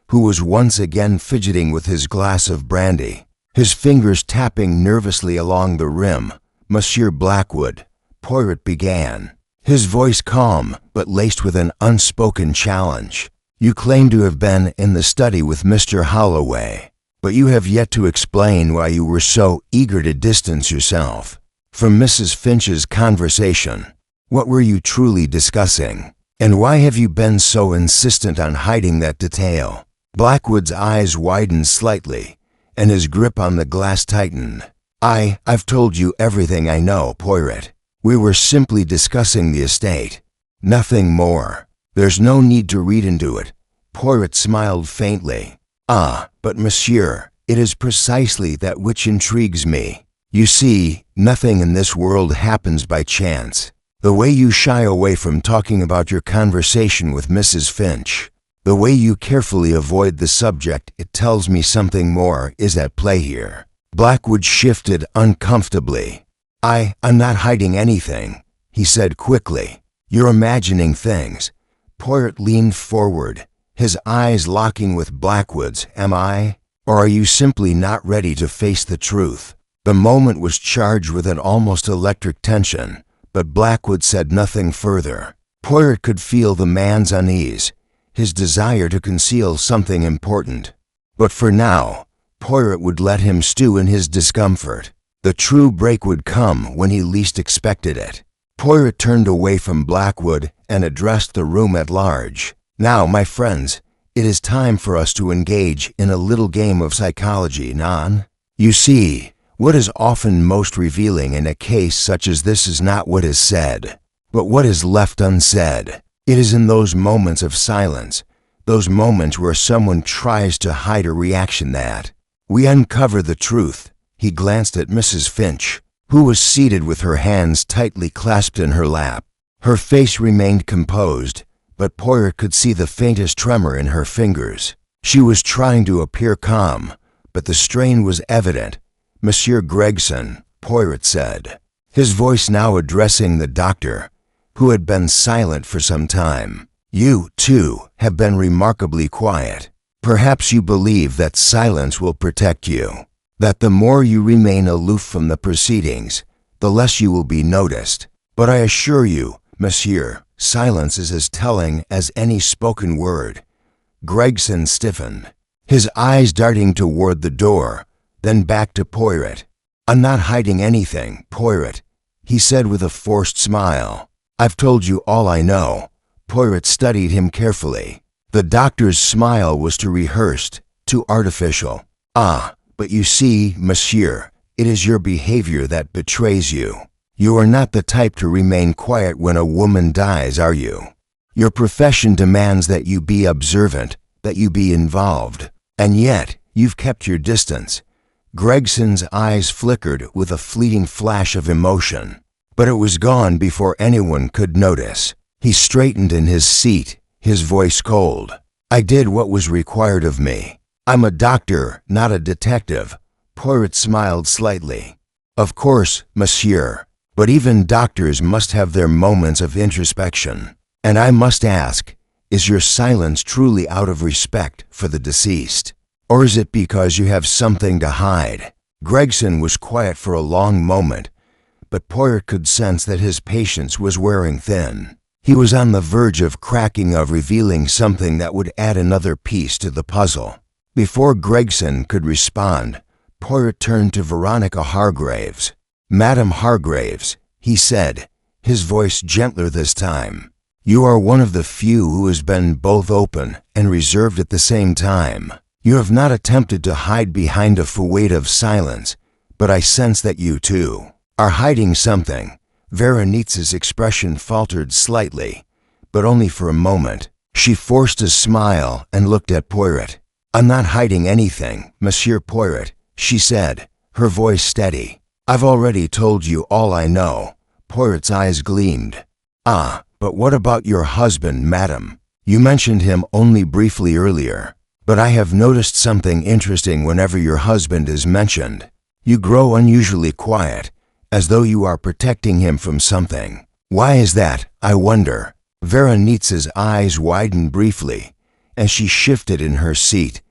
who was once again fidgeting with his glass of brandy, his fingers tapping nervously along the rim. "Monsieur Blackwood," Poirot began, his voice calm but laced with an unspoken challenge. "You claim to have been in the study with Mr. Holloway, but you have yet to explain why you were so eager to distance yourself from Mrs. Finch's conversation. What were you truly discussing, and why have you been so insistent on hiding that detail?" Blackwood's eyes widened slightly, and his grip on the glass tightened. I've told you everything I know, Poirot. We were simply discussing the estate. Nothing more. There's no need to read into it." Poirot smiled faintly. "Ah, but monsieur, it is precisely that which intrigues me. You see, nothing in this world happens by chance. The way you shy away from talking about your conversation with Mrs. Finch, the way you carefully avoid the subject, it tells me something more is at play here." Blackwood shifted uncomfortably. I'm not hiding anything," he said quickly. "You're imagining things." Poirot leaned forward, his eyes locking with Blackwood's. "Am I? Or are you simply not ready to face the truth?" The moment was charged with an almost electric tension, but Blackwood said nothing further. Poirot could feel the man's unease, his desire to conceal something important. But for now, Poirot would let him stew in his discomfort. The true break would come when he least expected it. Poirot turned away from Blackwood and addressed the room at large. "Now, my friends, it is time for us to engage in a little game of psychology, non? You see, what is often most revealing in a case such as this is not what is said, but what is left unsaid. It is in those moments of silence, those moments where someone tries to hide a reaction that we uncover the truth." He glanced at Mrs. Finch, who was seated with her hands tightly clasped in her lap. Her face remained composed, but Poirot could see the faintest tremor in her fingers. She was trying to appear calm, but the strain was evident. "Monsieur Gregson," Poirot said, his voice now addressing the doctor, who had been silent for some time. "You, too, have been remarkably quiet. Perhaps you believe that silence will protect you, that the more you remain aloof from the proceedings, the less you will be noticed. But I assure you, monsieur, silence is as telling as any spoken word." Gregson stiffened, his eyes darting toward the door, then back to Poirot. "I'm not hiding anything, Poirot," he said with a forced smile. "I've told you all I know." Poirot studied him carefully. The doctor's smile was too rehearsed, too artificial. "Ah, but you see, monsieur, it is your behavior that betrays you. You are not the type to remain quiet when a woman dies, are you? Your profession demands that you be observant, that you be involved. And yet, you've kept your distance." Gregson's eyes flickered with a fleeting flash of emotion, but it was gone before anyone could notice. He straightened in his seat, his voice cold. "I did what was required of me. I'm a doctor, not a detective." Poirot smiled slightly. "Of course, monsieur, but even doctors must have their moments of introspection. And I must ask, is your silence truly out of respect for the deceased? Or is it because you have something to hide?" Gregson was quiet for a long moment, but Poirot could sense that his patience was wearing thin. He was on the verge of cracking, of revealing something that would add another piece to the puzzle. Before Gregson could respond, Poirot turned to Veronica Hargraves. "Madam Hargraves," he said, his voice gentler this time, "you are one of the few who has been both open and reserved at the same time. You have not attempted to hide behind a facade of silence, but I sense that you, too, are hiding something." Veronika's expression faltered slightly, but only for a moment. She forced a smile and looked at Poirot. "I'm not hiding anything, Monsieur Poirot," she said, her voice steady. "I've already told you all I know." Poirot's eyes gleamed. "Ah, but what about your husband, madam? You mentioned him only briefly earlier, but I have noticed something interesting whenever your husband is mentioned. You grow unusually quiet, as though you are protecting him from something. Why is that, I wonder?" Veronika's eyes widened briefly, and she shifted in her seat,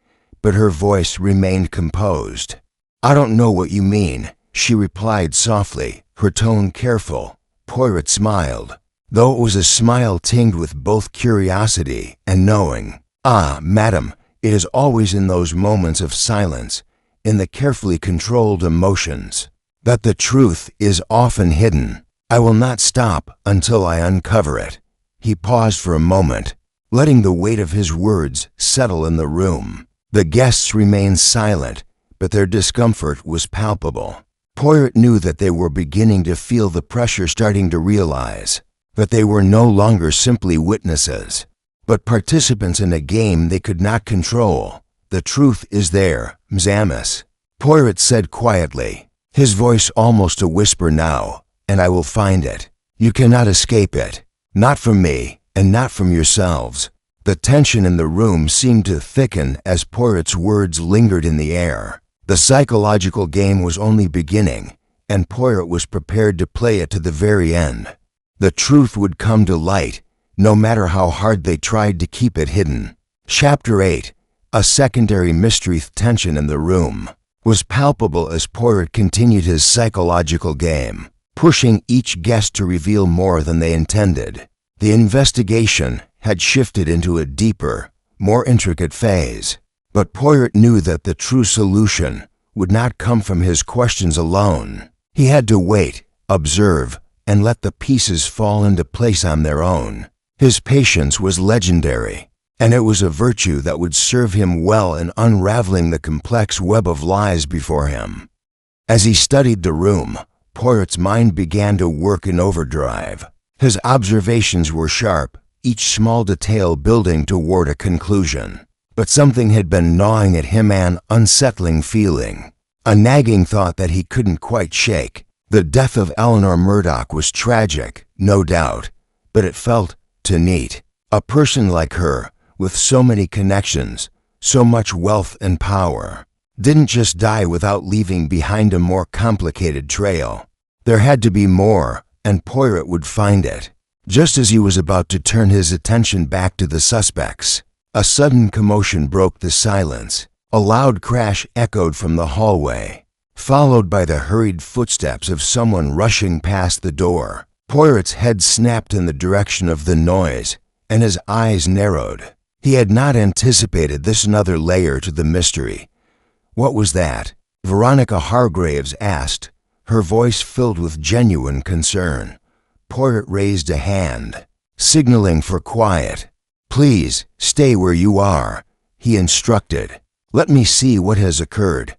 but her voice remained composed. "I don't know what you mean," she replied softly, her tone careful. Poirot smiled, though it was a smile tinged with both curiosity and knowing. "Ah, madam, it is always in those moments of silence, in the carefully controlled emotions, that the truth is often hidden. I will not stop until I uncover it." He paused for a moment, letting the weight of his words settle in the room. The guests remained silent, but their discomfort was palpable. Poirot knew that they were beginning to feel the pressure, starting to realize that they were no longer simply witnesses, but participants in a game they could not control. "The truth is there, Mzamas," Poirot said quietly, his voice almost a whisper now, "and I will find it. You cannot escape it, not from me, and not from yourselves." The tension in the room seemed to thicken as Poirot's words lingered in the air. The psychological game was only beginning, and Poirot was prepared to play it to the very end. The truth would come to light, no matter how hard they tried to keep it hidden. Chapter 8. A secondary mystery. Tension in the room was palpable as Poirot continued his psychological game, pushing each guest to reveal more than they intended. The investigation had shifted into a deeper, more intricate phase, but Poirot knew that the true solution would not come from his questions alone. He had to wait, observe, and let the pieces fall into place on their own. His patience was legendary, and it was a virtue that would serve him well in unraveling the complex web of lies before him. As he studied the room, Poirot's mind began to work in overdrive. His observations were sharp, each small detail building toward a conclusion. But something had been gnawing at him, an unsettling feeling, a nagging thought that he couldn't quite shake. The death of Eleanor Murdoch was tragic, no doubt, but it felt too neat. A person like her, with so many connections, so much wealth and power, didn't just die without leaving behind a more complicated trail. There had to be more, and Poirot would find it. Just as he was about to turn his attention back to the suspects, a sudden commotion broke the silence. A loud crash echoed from the hallway, followed by the hurried footsteps of someone rushing past the door. Poirot's head snapped in the direction of the noise, and his eyes narrowed. He had not anticipated this another layer to the mystery. "What was that?" Veronica Hargraves asked, her voice filled with genuine concern. Poirot raised a hand, signaling for quiet. "Please, stay where you are," he instructed. "Let me see what has occurred."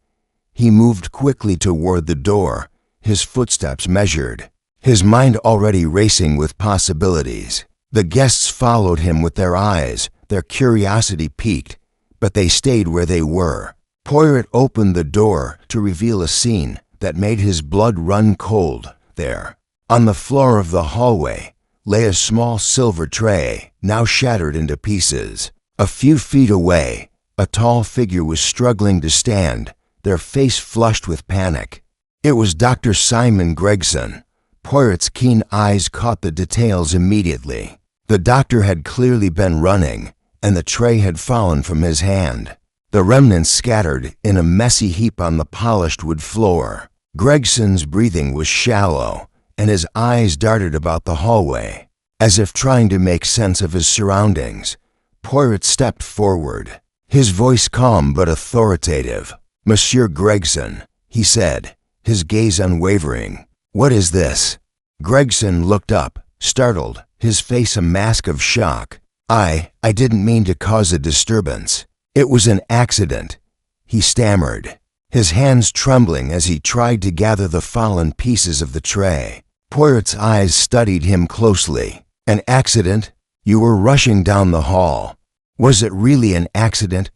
He moved quickly toward the door, his footsteps measured, his mind already racing with possibilities. The guests followed him with their eyes, their curiosity piqued, but they stayed where they were. Poirot opened the door to reveal a scene that made his blood run cold there. On the floor of the hallway lay a small silver tray, now shattered into pieces. A few feet away, a tall figure was struggling to stand, their face flushed with panic. It was Dr. Simon Gregson. Poirot's keen eyes caught the details immediately. The doctor had clearly been running, and the tray had fallen from his hand. The remnants scattered in a messy heap on the polished wood floor. Gregson's breathing was shallow, and his eyes darted about the hallway, as if trying to make sense of his surroundings. Poirot stepped forward, his voice calm but authoritative. "Monsieur Gregson," he said, his gaze unwavering. "What is this?" Gregson looked up, startled, his face a mask of shock. I didn't mean to cause a disturbance. It was an accident," he stammered, his hands trembling as he tried to gather the fallen pieces of the tray. Poirot's eyes studied him closely. "An accident? You were rushing down the hall. Was it really an accident,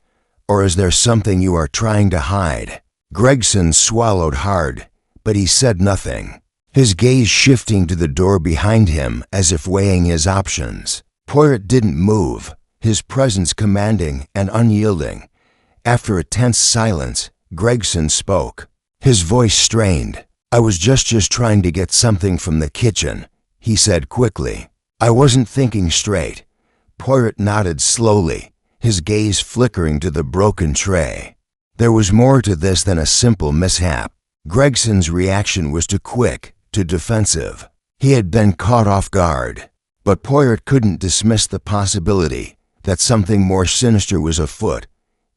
or is there something you are trying to hide?" Gregson swallowed hard, but he said nothing, his gaze shifting to the door behind him as if weighing his options. Poirot didn't move, his presence commanding and unyielding. After a tense silence, Gregson spoke, his voice strained. "I was just trying to get something from the kitchen," he said quickly. "I wasn't thinking straight." Poirot nodded slowly, his gaze flickering to the broken tray. There was more to this than a simple mishap. Gregson's reaction was too quick, too defensive. He had been caught off guard. But Poirot couldn't dismiss the possibility that something more sinister was afoot.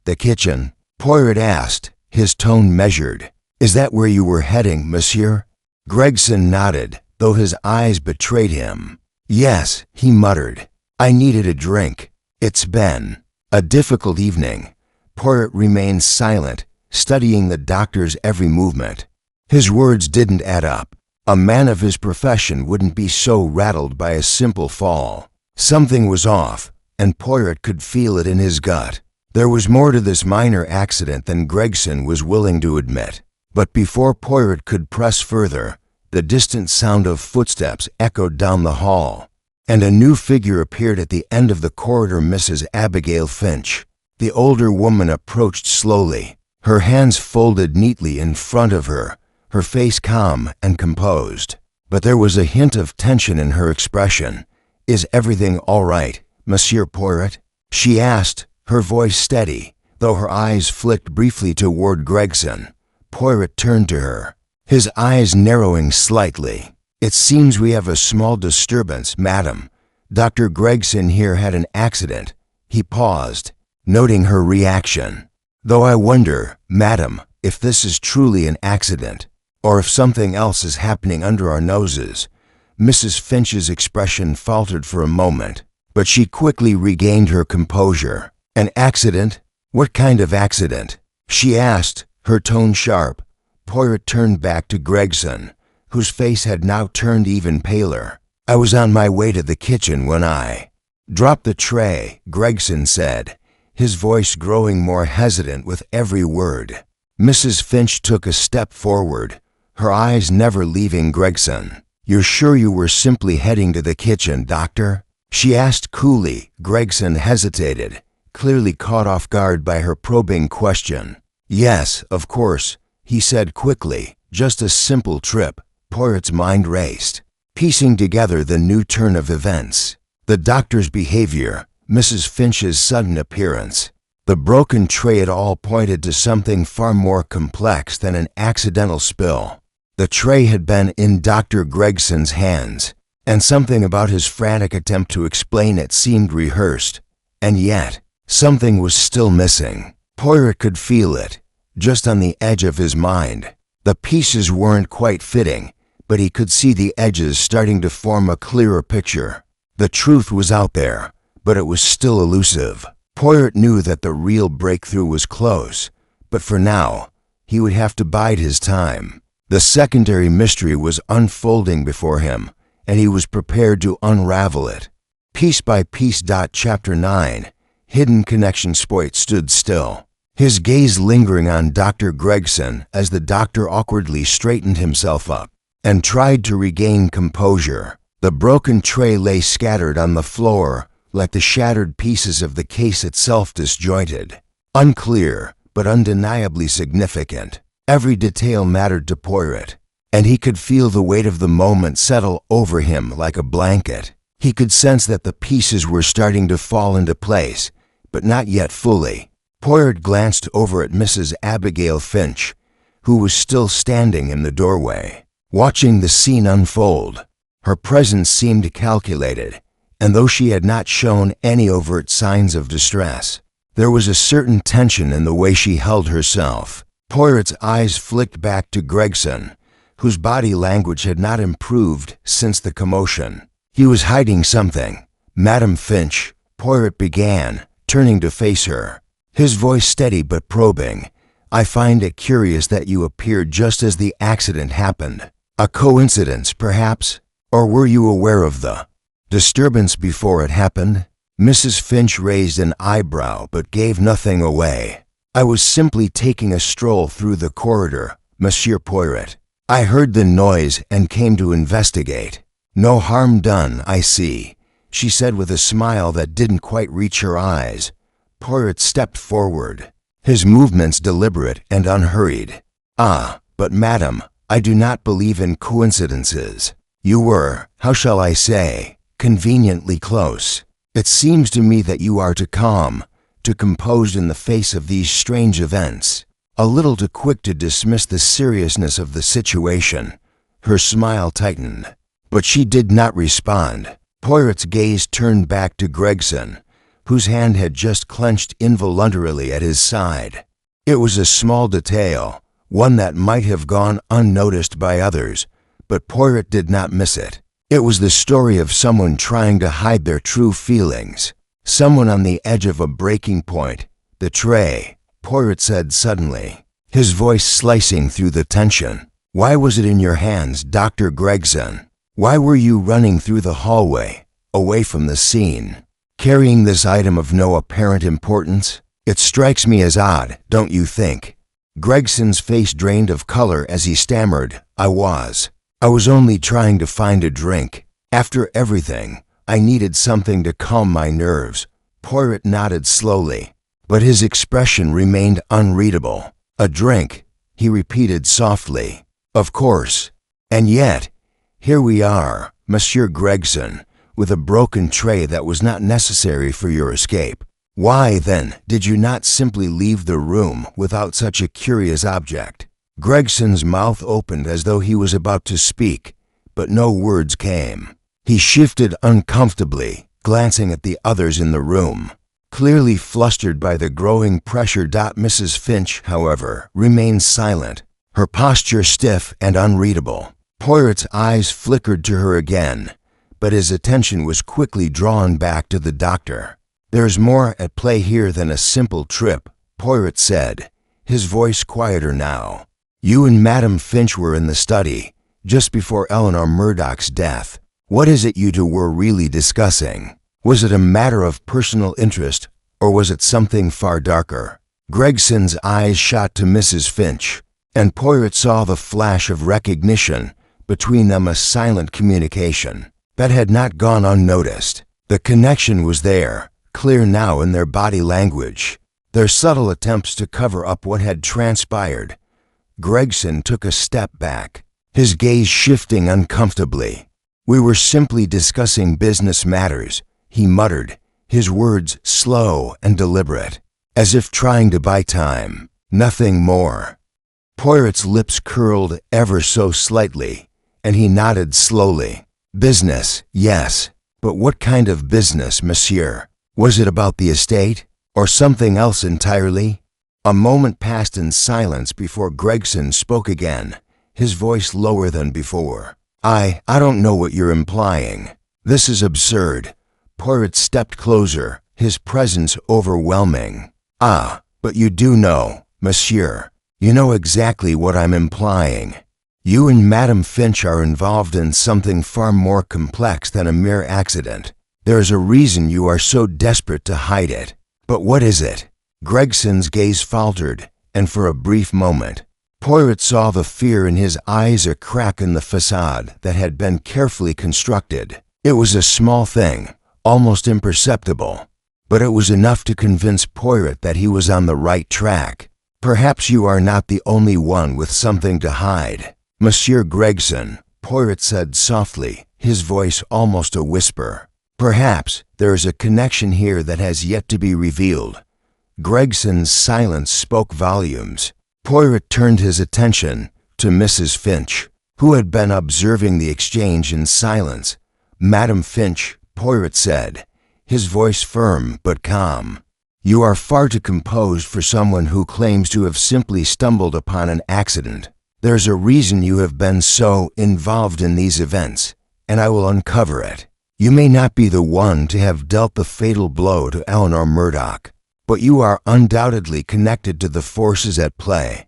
"The kitchen?" Poirot asked, his tone measured. "Is that where you were heading, monsieur?" Gregson nodded, though his eyes betrayed him. "Yes," he muttered. "I needed a drink. It's been a difficult evening." Poirot remained silent, studying the doctor's every movement. His words didn't add up. A man of his profession wouldn't be so rattled by a simple fall. Something was off, and Poirot could feel it in his gut. There was more to this minor accident than Gregson was willing to admit. But before Poirot could press further, the distant sound of footsteps echoed down the hall, and a new figure appeared at the end of the corridor, Mrs. Abigail Finch. The older woman approached slowly, her hands folded neatly in front of her, her face calm and composed. But there was a hint of tension in her expression. "Is everything all right, Monsieur Poirot?" she asked, her voice steady, though her eyes flicked briefly toward Gregson. Poirot turned to her, his eyes narrowing slightly. "It seems we have a small disturbance, madam. Dr. Gregson here had an accident." He paused, noting her reaction. "Though I wonder, madam, if this is truly an accident, or if something else is happening under our noses." Mrs. Finch's expression faltered for a moment, but she quickly regained her composure. "An accident? What kind of accident?" she asked, her tone sharp. Poirot turned back to Gregson, whose face had now turned even paler. "I was on my way to the kitchen when I—" "Drop the tray," Gregson said, his voice growing more hesitant with every word. Mrs. Finch took a step forward, her eyes never leaving Gregson. "You're sure you were simply heading to the kitchen, Doctor?" she asked coolly. Gregson hesitated, clearly caught off guard by her probing question. "Yes, of course," he said quickly. "Just a simple trip." Poirot's mind raced, piecing together the new turn of events. The doctor's behavior, Mrs. Finch's sudden appearance, the broken tray, it all pointed to something far more complex than an accidental spill. The tray had been in Dr. Gregson's hands, and something about his frantic attempt to explain it seemed rehearsed. And yet, something was still missing. Poirot could feel it, just on the edge of his mind. The pieces weren't quite fitting, but he could see the edges starting to form a clearer picture. The truth was out there, but it was still elusive. Poirot knew that the real breakthrough was close, but for now, he would have to bide his time. The secondary mystery was unfolding before him, and he was prepared to unravel it. Piece by piece. Chapter 9. Hidden Connection. Poirot stood still, his gaze lingering on Dr. Gregson as the doctor awkwardly straightened himself up and tried to regain composure. The broken tray lay scattered on the floor, like the shattered pieces of the case itself, disjointed, unclear, but undeniably significant. Every detail mattered to Poirot, and he could feel the weight of the moment settle over him like a blanket. He could sense that the pieces were starting to fall into place, but not yet fully. Poirot glanced over at Mrs. Abigail Finch, who was still standing in the doorway, watching the scene unfold. Her presence seemed calculated, and though she had not shown any overt signs of distress, there was a certain tension in the way she held herself. Poirot's eyes flicked back to Gregson, whose body language had not improved since the commotion. He was hiding something. "Madam Finch," Poirot began, turning to face her, his voice steady but probing, "I find it curious that you appeared just as the accident happened. A coincidence, perhaps? Or were you aware of the disturbance before it happened?" Mrs. Finch raised an eyebrow but gave nothing away. "I was simply taking a stroll through the corridor, Monsieur Poirot. I heard the noise and came to investigate." "No harm done, I see," she said with a smile that didn't quite reach her eyes. Poirot stepped forward, his movements deliberate and unhurried. "Ah, but madam, I do not believe in coincidences. You were, how shall I say, conveniently close. It seems to me that you are too calm, too composed in the face of these strange events, a little too quick to dismiss the seriousness of the situation." Her smile tightened, but she did not respond. Poirot's gaze turned back to Gregson, whose hand had just clenched involuntarily at his side. It was a small detail, one that might have gone unnoticed by others, but Poirot did not miss it. It was the story of someone trying to hide their true feelings, someone on the edge of a breaking point. "The tray," Poirot said suddenly, his voice slicing through the tension. "Why was it in your hands, Dr. Gregson? Why were you running through the hallway, away from the scene, carrying this item of no apparent importance? It strikes me as odd, don't you think?" Gregson's face drained of color as he stammered, I was only trying to find a drink. After everything, I needed something to calm my nerves." Poirot nodded slowly, but his expression remained unreadable. "A drink," he repeated softly. "Of course. And yet, here we are, Monsieur Gregson, with a broken tray that was not necessary for your escape. Why, then, did you not simply leave the room without such a curious object?" Gregson's mouth opened as though he was about to speak, but no words came. He shifted uncomfortably, glancing at the others in the room. clearly flustered by the growing pressure. Mrs. Finch, however, remained silent, her posture stiff and unreadable. Poirot's eyes flickered to her again, but his attention was quickly drawn back to the doctor. "There's more at play here than a simple trip," Poirot said, his voice quieter now. "You and Madame Finch were in the study, just before Eleanor Murdoch's death. What is it you two were really discussing? Was it a matter of personal interest, or was it something far darker?" Gregson's eyes shot to Mrs. Finch, and Poirot saw the flash of recognition, between them a silent communication that had not gone unnoticed. The connection was there, clear now in their body language, their subtle attempts to cover up what had transpired. Gregson took a step back, his gaze shifting uncomfortably. "We were simply discussing business matters," he muttered, his words slow and deliberate, as if trying to buy time. "Nothing more." Poirot's lips curled ever so slightly, and he nodded slowly. "Business, yes. But what kind of business, monsieur? Was it about the estate, or something else entirely?" A moment passed in silence before Gregson spoke again, his voice lower than before. I don't know what you're implying. This is absurd." Poirot stepped closer, his presence overwhelming. "Ah, but you do know, monsieur. You know exactly what I'm implying. You and Madame Finch are involved in something far more complex than a mere accident. There's a reason you are so desperate to hide it. But what is it?" Gregson's gaze faltered, and for a brief moment, Poirot saw the fear in his eyes, a crack in the facade that had been carefully constructed. It was a small thing, almost imperceptible, but it was enough to convince Poirot that he was on the right track. "Perhaps you are not the only one with something to hide, Monsieur Gregson," Poirot said softly, his voice almost a whisper. "Perhaps there is a connection here that has yet to be revealed." Gregson's silence spoke volumes. Poirot turned his attention to Mrs. Finch, who had been observing the exchange in silence. "Madame Finch," Poirot said, his voice firm but calm, "you are far too composed for someone who claims to have simply stumbled upon an accident. There's a reason you have been so involved in these events, and I will uncover it. You may not be the one to have dealt the fatal blow to Eleanor Murdoch, but you are undoubtedly connected to the forces at play."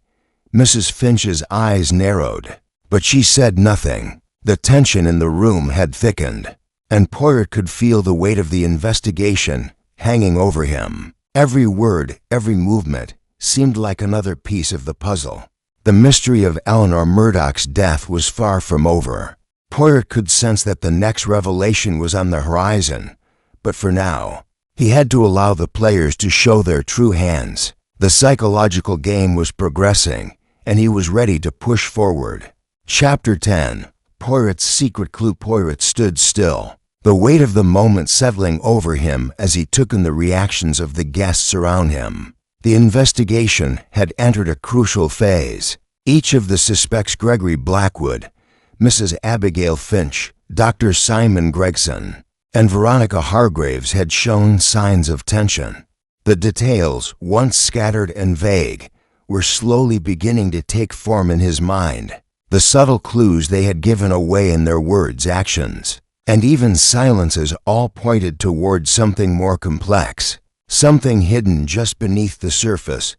Mrs. Finch's eyes narrowed, but she said nothing. The tension in the room had thickened, and Poirot could feel the weight of the investigation hanging over him. Every word, every movement, seemed like another piece of the puzzle. The mystery of Eleanor Murdoch's death was far from over. Poirot could sense that the next revelation was on the horizon, but for now, he had to allow the players to show their true hands. The psychological game was progressing, and he was ready to push forward. Chapter 10. Poirot's secret clue. Poirot stood still, the weight of the moment settling over him as he took in the reactions of the guests around him. The investigation had entered a crucial phase. Each of the suspects, Gregory Blackwood, Mrs. Abigail Finch, Dr. Simon Gregson, and Veronica Hargraves, had shown signs of tension. The details, once scattered and vague, were slowly beginning to take form in his mind. The subtle clues they had given away in their words, actions, and even silences all pointed toward something more complex, something hidden just beneath the surface.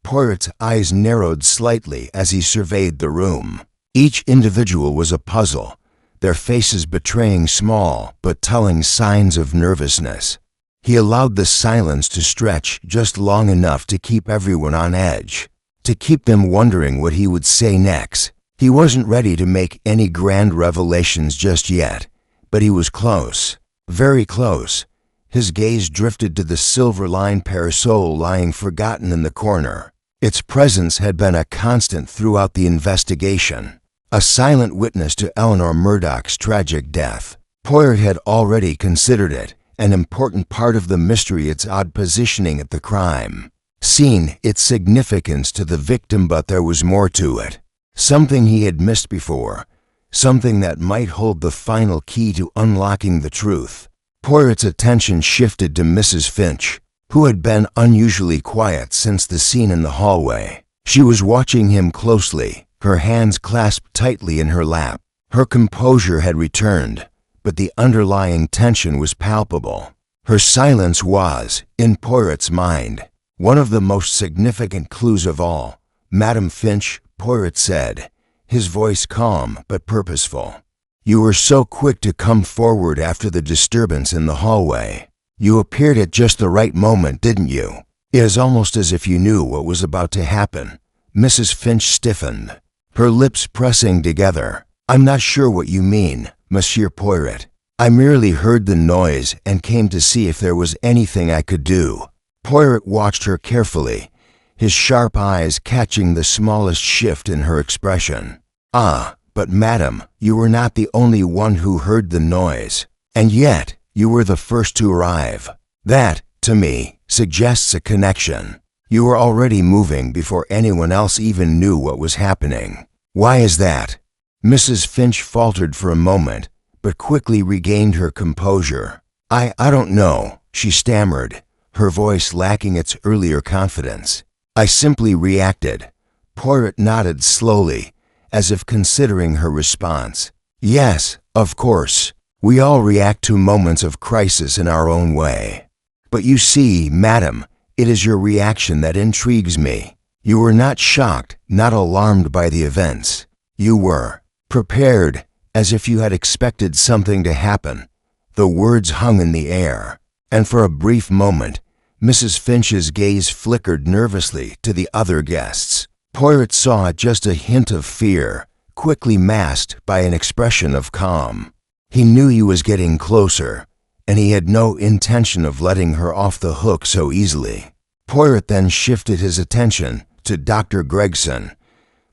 Poirot's eyes narrowed slightly as he surveyed the room. Each individual was a puzzle, their faces betraying small but telling signs of nervousness. He allowed the silence to stretch just long enough to keep everyone on edge, to keep them wondering what he would say next. He wasn't ready to make any grand revelations just yet, but he was close, very close. His gaze drifted to the silver-lined parasol lying forgotten in the corner. Its presence had been a constant throughout the investigation, a silent witness to Eleanor Murdoch's tragic death. Poirot had already considered it an important part of the mystery, its odd positioning at the crime scene, its significance to the victim, but there was more to it. Something he had missed before, something that might hold the final key to unlocking the truth. Poirot's attention shifted to Mrs. Finch. who had been unusually quiet since the scene in the hallway. She was watching him closely, her hands clasped tightly in her lap. Her composure had returned, but the underlying tension was palpable. Her silence was, in Poirot's mind, one of the most significant clues of all. "Madam Finch," Poirot said, his voice calm but purposeful. "You were so quick to come forward after the disturbance in the hallway. You appeared at just the right moment, didn't you? It is almost as if you knew what was about to happen." Mrs. Finch stiffened, her lips pressing together. "I'm not sure what you mean, Monsieur Poirot. I merely heard the noise and came to see if there was anything I could do." Poirot watched her carefully, his sharp eyes catching the smallest shift in her expression. "Ah, but madam, you were not the only one who heard the noise. And yet, you were the first to arrive. That, to me, suggests a connection. You were already moving before anyone else even knew what was happening. Why is that?" Mrs. Finch faltered for a moment, but quickly regained her composure. I don't know," she stammered, her voice lacking its earlier confidence. "I simply reacted." Poirot nodded slowly, as if considering her response. "Yes, of course. We all react to moments of crisis in our own way. But you see, madam, it is your reaction that intrigues me. You were not shocked, not alarmed by the events. You were prepared, as if you had expected something to happen." The words hung in the air, and for a brief moment, Mrs. Finch's gaze flickered nervously to the other guests. Poirot saw just a hint of fear, quickly masked by an expression of calm. He knew he was getting closer, and he had no intention of letting her off the hook so easily. Poirot then shifted his attention to Dr. Gregson,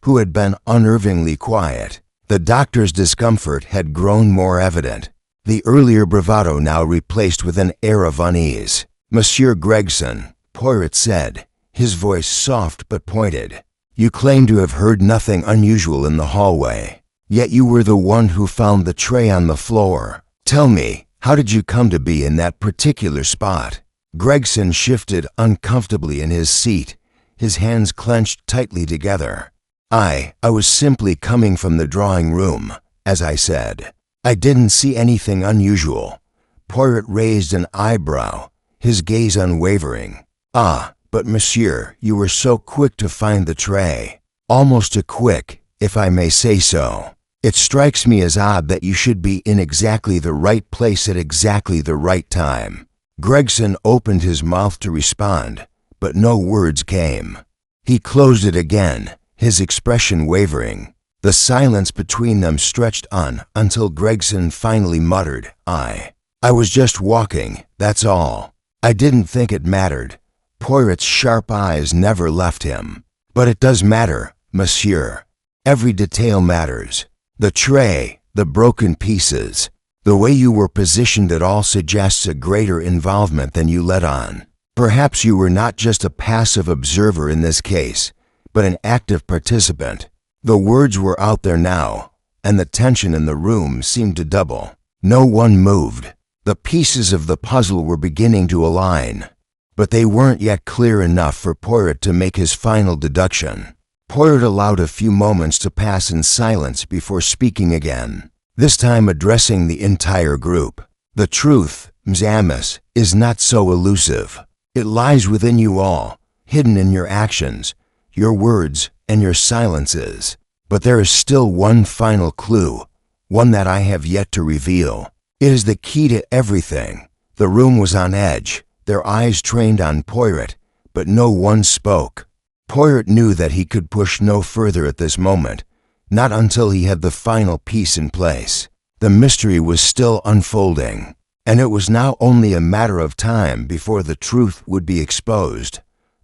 who had been unnervingly quiet. The doctor's discomfort had grown more evident, the earlier bravado now replaced with an air of unease. "Monsieur Gregson," Poirot said, his voice soft but pointed, "you claim to have heard nothing unusual in the hallway, yet you were the one who found the tray on the floor. Tell me, how did you come to be in that particular spot?" Gregson shifted uncomfortably in his seat, his hands clenched tightly together. I was simply coming from the drawing room, as I said. I didn't see anything unusual." Poirot raised an eyebrow, his gaze unwavering. "Ah, but monsieur, you were so quick to find the tray. Almost too quick, if I may say so. It strikes me as odd that you should be in exactly the right place at exactly the right time." Gregson opened his mouth to respond, but no words came. He closed it again, his expression wavering. The silence between them stretched on until Gregson finally muttered, I was just walking, that's all. I didn't think it mattered." Poirot's sharp eyes never left him. "But it does matter, monsieur. Every detail matters. The tray, the broken pieces, the way you were positioned, it all suggests a greater involvement than you let on. Perhaps you were not just a passive observer in this case, but an active participant." The words were out there now, and the tension in the room seemed to double. No one moved. The pieces of the puzzle were beginning to align, but they weren't yet clear enough for Poirot to make his final deduction. Poirot allowed a few moments to pass in silence before speaking again, this time addressing the entire group. "The truth, Mzamas, is not so elusive. It lies within you all, hidden in your actions, your words, and your silences. But there is still one final clue, one that I have yet to reveal. It is the key to everything." The room was on edge, their eyes trained on Poirot, but no one spoke. Poirot knew that he could push no further at this moment, not until he had the final piece in place. The mystery was still unfolding, and it was now only a matter of time before the truth would be exposed.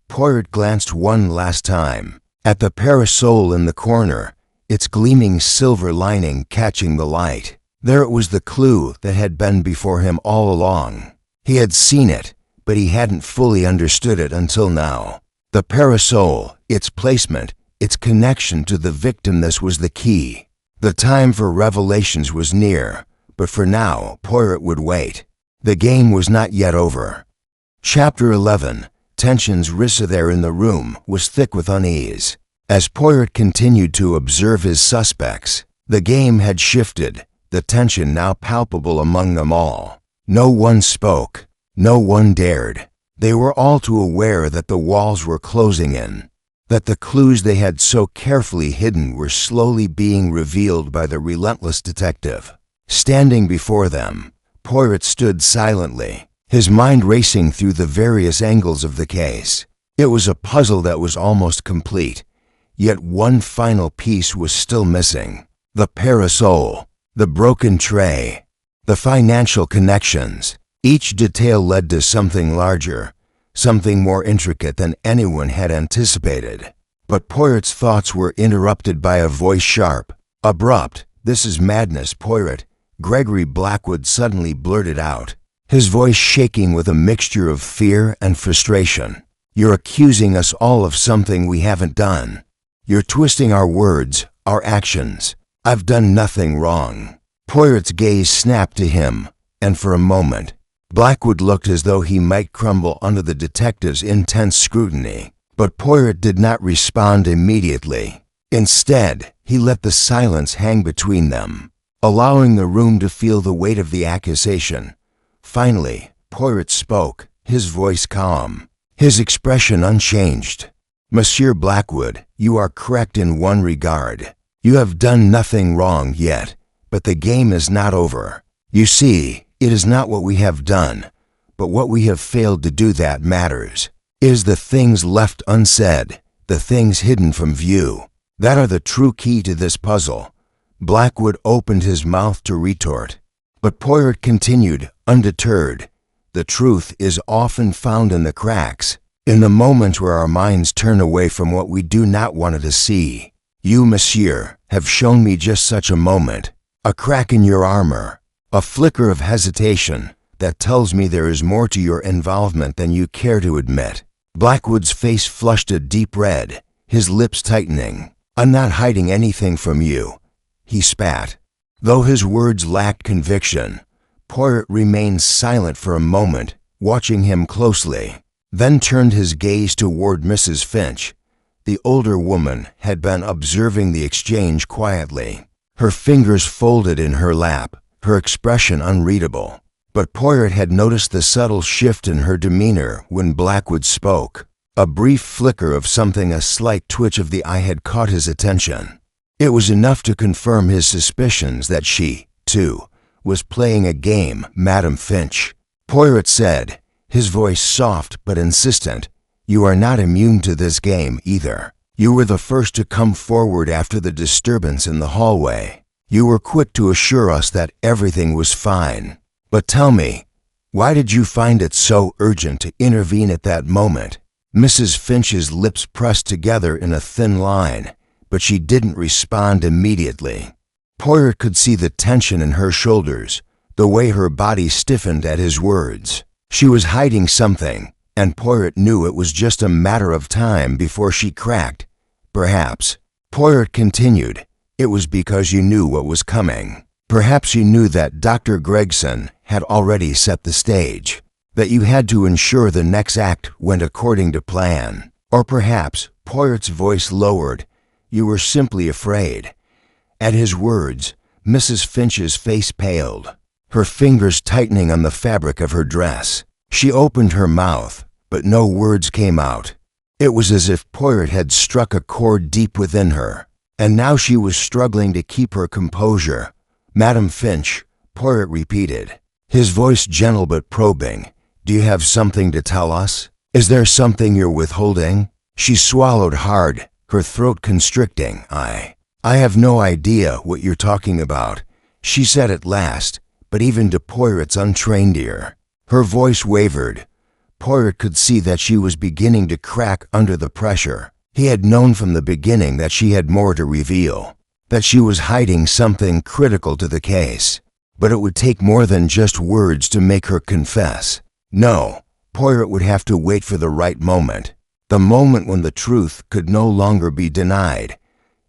Poirot glanced one last time at the parasol in the corner, its gleaming silver lining catching the light. There it was, the clue that had been before him all along. He had seen it, but he hadn't fully understood it until now. The parasol, its placement, its connection to the victim, this was the key. The time for revelations was near, but for now, Poirot would wait. The game was not yet over. Chapter 11. Tension's risa there in the room was thick with unease. As Poirot continued to observe his suspects, the game had shifted, the tension now palpable among them all. No one spoke. No one dared. They were all too aware that the walls were closing in, that the clues they had so carefully hidden were slowly being revealed by the relentless detective. Standing before them, Poirot stood silently, his mind racing through the various angles of the case. It was a puzzle that was almost complete, yet one final piece was still missing. The parasol, the broken tray, the financial connections. Each detail led to something larger, something more intricate than anyone had anticipated. But Poirot's thoughts were interrupted by a voice sharp, abrupt. "This is madness, Poirot," Gregory Blackwood suddenly blurted out, his voice shaking with a mixture of fear and frustration. "You're accusing us all of something we haven't done. You're twisting our words, our actions. I've done nothing wrong." Poirot's gaze snapped to him, and for a moment, Blackwood looked as though he might crumble under the detective's intense scrutiny. But Poirot did not respond immediately. Instead, he let the silence hang between them, allowing the room to feel the weight of the accusation. Finally, Poirot spoke, his voice calm, his expression unchanged. "Monsieur Blackwood, you are correct in one regard. You have done nothing wrong yet, but the game is not over. You see, it is not what we have done, but what we have failed to do that matters. It is the things left unsaid, the things hidden from view, that are the true key to this puzzle." Blackwood opened his mouth to retort, but Poirot continued, undeterred. "The truth is often found in the cracks, in the moments where our minds turn away from what we do not want to see. You, monsieur, have shown me just such a moment, a crack in your armor, a flicker of hesitation that tells me there is more to your involvement than you care to admit." Blackwood's face flushed a deep red, his lips tightening. "I'm not hiding anything from you," he spat. Though his words lacked conviction, Poirot remained silent for a moment, watching him closely, then turned his gaze toward Mrs. Finch. The older woman had been observing the exchange quietly, her fingers folded in her lap, her expression unreadable. But Poirot had noticed the subtle shift in her demeanor when Blackwood spoke. A brief flicker of something, a slight twitch of the eye had caught his attention. It was enough to confirm his suspicions that she, too, was playing a game. "Madam Finch," Poirot said, his voice soft but insistent, "you are not immune to this game either. You were the first to come forward after the disturbance in the hallway. You were quick to assure us that everything was fine. But tell me, why did you find it so urgent to intervene at that moment?" Mrs. Finch's lips pressed together in a thin line, but she didn't respond immediately. Poirot could see the tension in her shoulders, the way her body stiffened at his words. She was hiding something, and Poirot knew it was just a matter of time before she cracked. "Perhaps," Poirot continued, "it was because you knew what was coming. Perhaps you knew that Dr. Gregson had already set the stage, that you had to ensure the next act went according to plan. Or perhaps," Poirot's voice lowered, "you were simply afraid." At his words, Mrs. Finch's face paled, her fingers tightening on the fabric of her dress. She opened her mouth, but no words came out. It was as if Poirot had struck a chord deep within her, and now she was struggling to keep her composure. "Madam Finch," Poirot repeated, his voice gentle but probing, "do you have something to tell us? Is there something you're withholding?" She swallowed hard, her throat constricting. I have no idea what you're talking about," she said at last, but even to Poirot's untrained ear, her voice wavered. Poirot could see that she was beginning to crack under the pressure. He had known from the beginning that she had more to reveal, that she was hiding something critical to the case. But it would take more than just words to make her confess. No, Poirot would have to wait for the right moment, the moment when the truth could no longer be denied.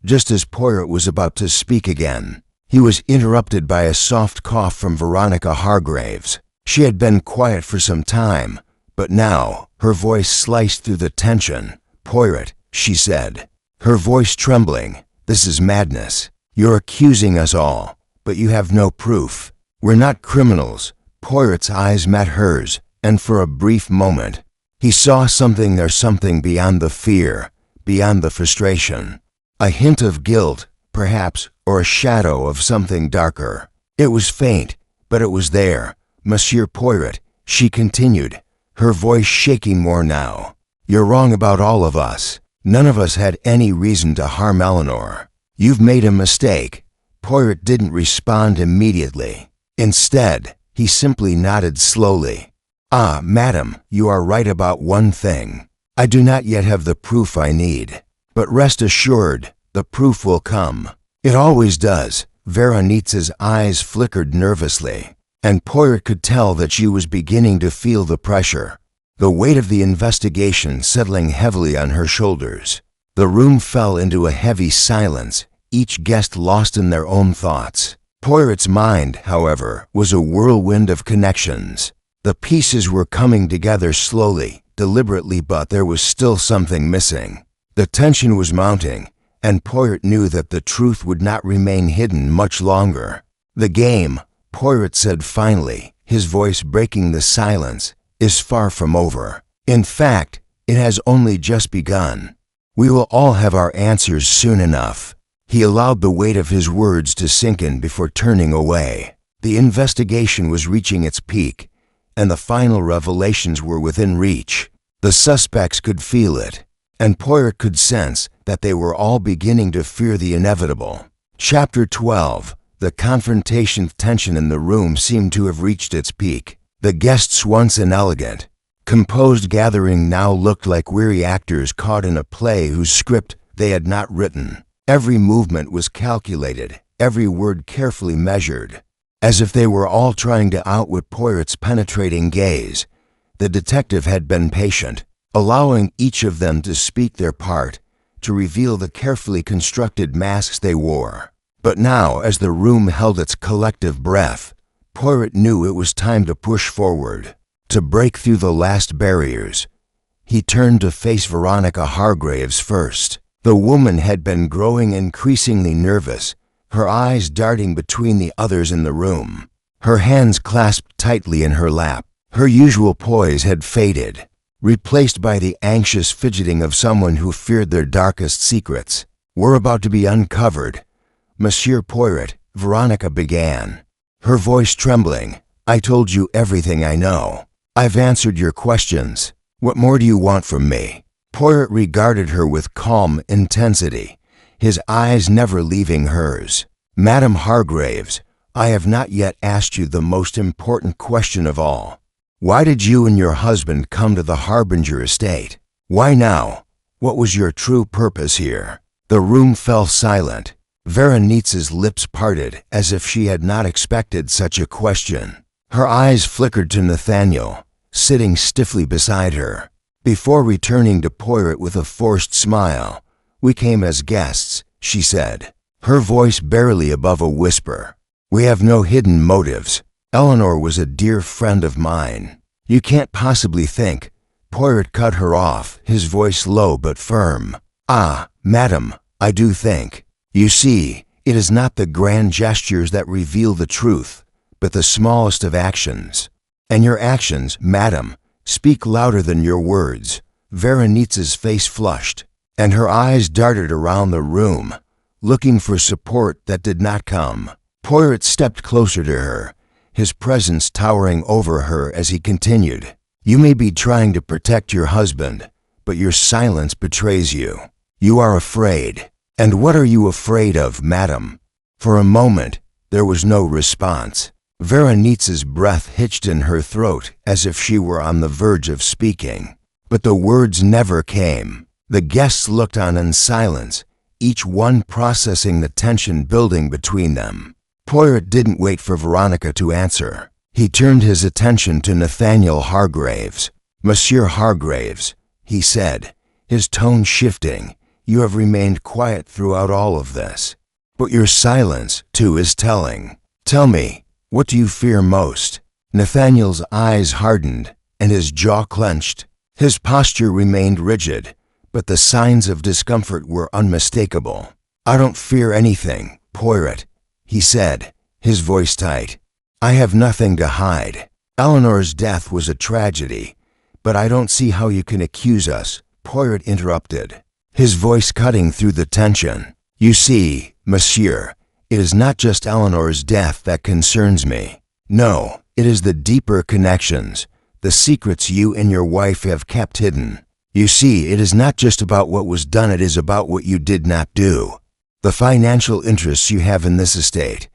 Just as Poirot was about to speak again, he was interrupted by a soft cough from Veronica Hargraves. She had been quiet for some time, But now, her voice sliced through the tension. "Poirot," she said, her voice trembling, "this is madness. You're accusing us all, but you have no proof. We're not criminals." Poirot's eyes met hers, and for a brief moment, he saw something there, something beyond the fear, beyond the frustration. A hint of guilt, perhaps, or a shadow of something darker. It was faint, but it was there. "Monsieur Poirot," she continued, her voice shaking more now, "you're wrong about all of us. None of us had any reason to harm Eleanor. You've made a mistake." Poirot didn't respond immediately. Instead, he simply nodded slowly. "Ah, madam, you are right about one thing. I do not yet have the proof I need. But rest assured, the proof will come. It always does." Whodunit's eyes flickered nervously, and Poirot could tell that she was beginning to feel the pressure, the weight of the investigation settling heavily on her shoulders. The room fell into a heavy silence, each guest lost in their own thoughts. Poirot's mind, however, was a whirlwind of connections. The pieces were coming together slowly, deliberately, but there was still something missing. The tension was mounting, and Poirot knew that the truth would not remain hidden much longer. "The game," Poirot said finally, his voice breaking the silence, "is far from over. In fact, it has only just begun. We will all have our answers soon enough." He allowed the weight of his words to sink in before turning away. The investigation was reaching its peak, and the final revelations were within reach. The suspects could feel it, and Poirot could sense that they were all beginning to fear the inevitable. Chapter 12. The confrontation tension in the room seemed to have reached its peak. The guests, once an elegant, composed gathering, now looked like weary actors caught in a play whose script they had not written. Every movement was calculated, every word carefully measured. As if they were all trying to outwit Poirot's penetrating gaze, the detective had been patient, allowing each of them to speak their part, to reveal the carefully constructed masks they wore. But now, as the room held its collective breath, Poirot knew it was time to push forward, to break through the last barriers. He turned to face Veronica Hargraves first. The woman had been growing increasingly nervous, her eyes darting between the others in the room, her hands clasped tightly in her lap. Her usual poise had faded, replaced by the anxious fidgeting of someone who feared their darkest secrets were about to be uncovered. "Monsieur Poirot," Veronica began, her voice trembling, "I told you everything I know. I've answered your questions. What more do you want from me?" Poirot regarded her with calm intensity, his eyes never leaving hers. "Madame Hargraves, I have not yet asked you the most important question of all. Why did you and your husband come to the Harbinger estate? Why now? What was your true purpose here?" The room fell silent. Whodunit's lips parted as if she had not expected such a question. Her eyes flickered to Nathaniel, sitting stiffly beside her, before returning to Poirot with a forced smile. "We came as guests," she said, her voice barely above a whisper. "We have no hidden motives. Eleanor was a dear friend of mine." "You can't possibly think—" Poirot cut her off, his voice low but firm. "Ah, madam, I do think. You see, it is not the grand gestures that reveal the truth, but the smallest of actions. And your actions, madam, speak louder than your words." Whodunit's face flushed, and her eyes darted around the room, looking for support that did not come. Poirot stepped closer to her, his presence towering over her as he continued. "You may be trying to protect your husband, but your silence betrays you. You are afraid. And what are you afraid of, madam?" For a moment, there was no response. Whodunit's breath hitched in her throat as if she were on the verge of speaking. But the words never came. The guests looked on in silence, each one processing the tension building between them. Poirot didn't wait for Veronica to answer. He turned his attention to Nathaniel Hargraves. "Monsieur Hargraves," he said, his tone shifting, "you have remained quiet throughout all of this. But your silence, too, is telling. Tell me, what do you fear most?" Nathaniel's eyes hardened, and his jaw clenched. His posture remained rigid, but the signs of discomfort were unmistakable. "I don't fear anything, Poirot," he said, his voice tight. "I have nothing to hide. Eleanor's death was a tragedy, but I don't see how you can accuse us," Poirot interrupted, his voice cutting through the tension. "You see, monsieur, it is not just Eleanor's death that concerns me. No, it is the deeper connections, the secrets you and your wife have kept hidden. You see, it is not just about what was done, it is about what you did not do. The financial interests you have in this estate.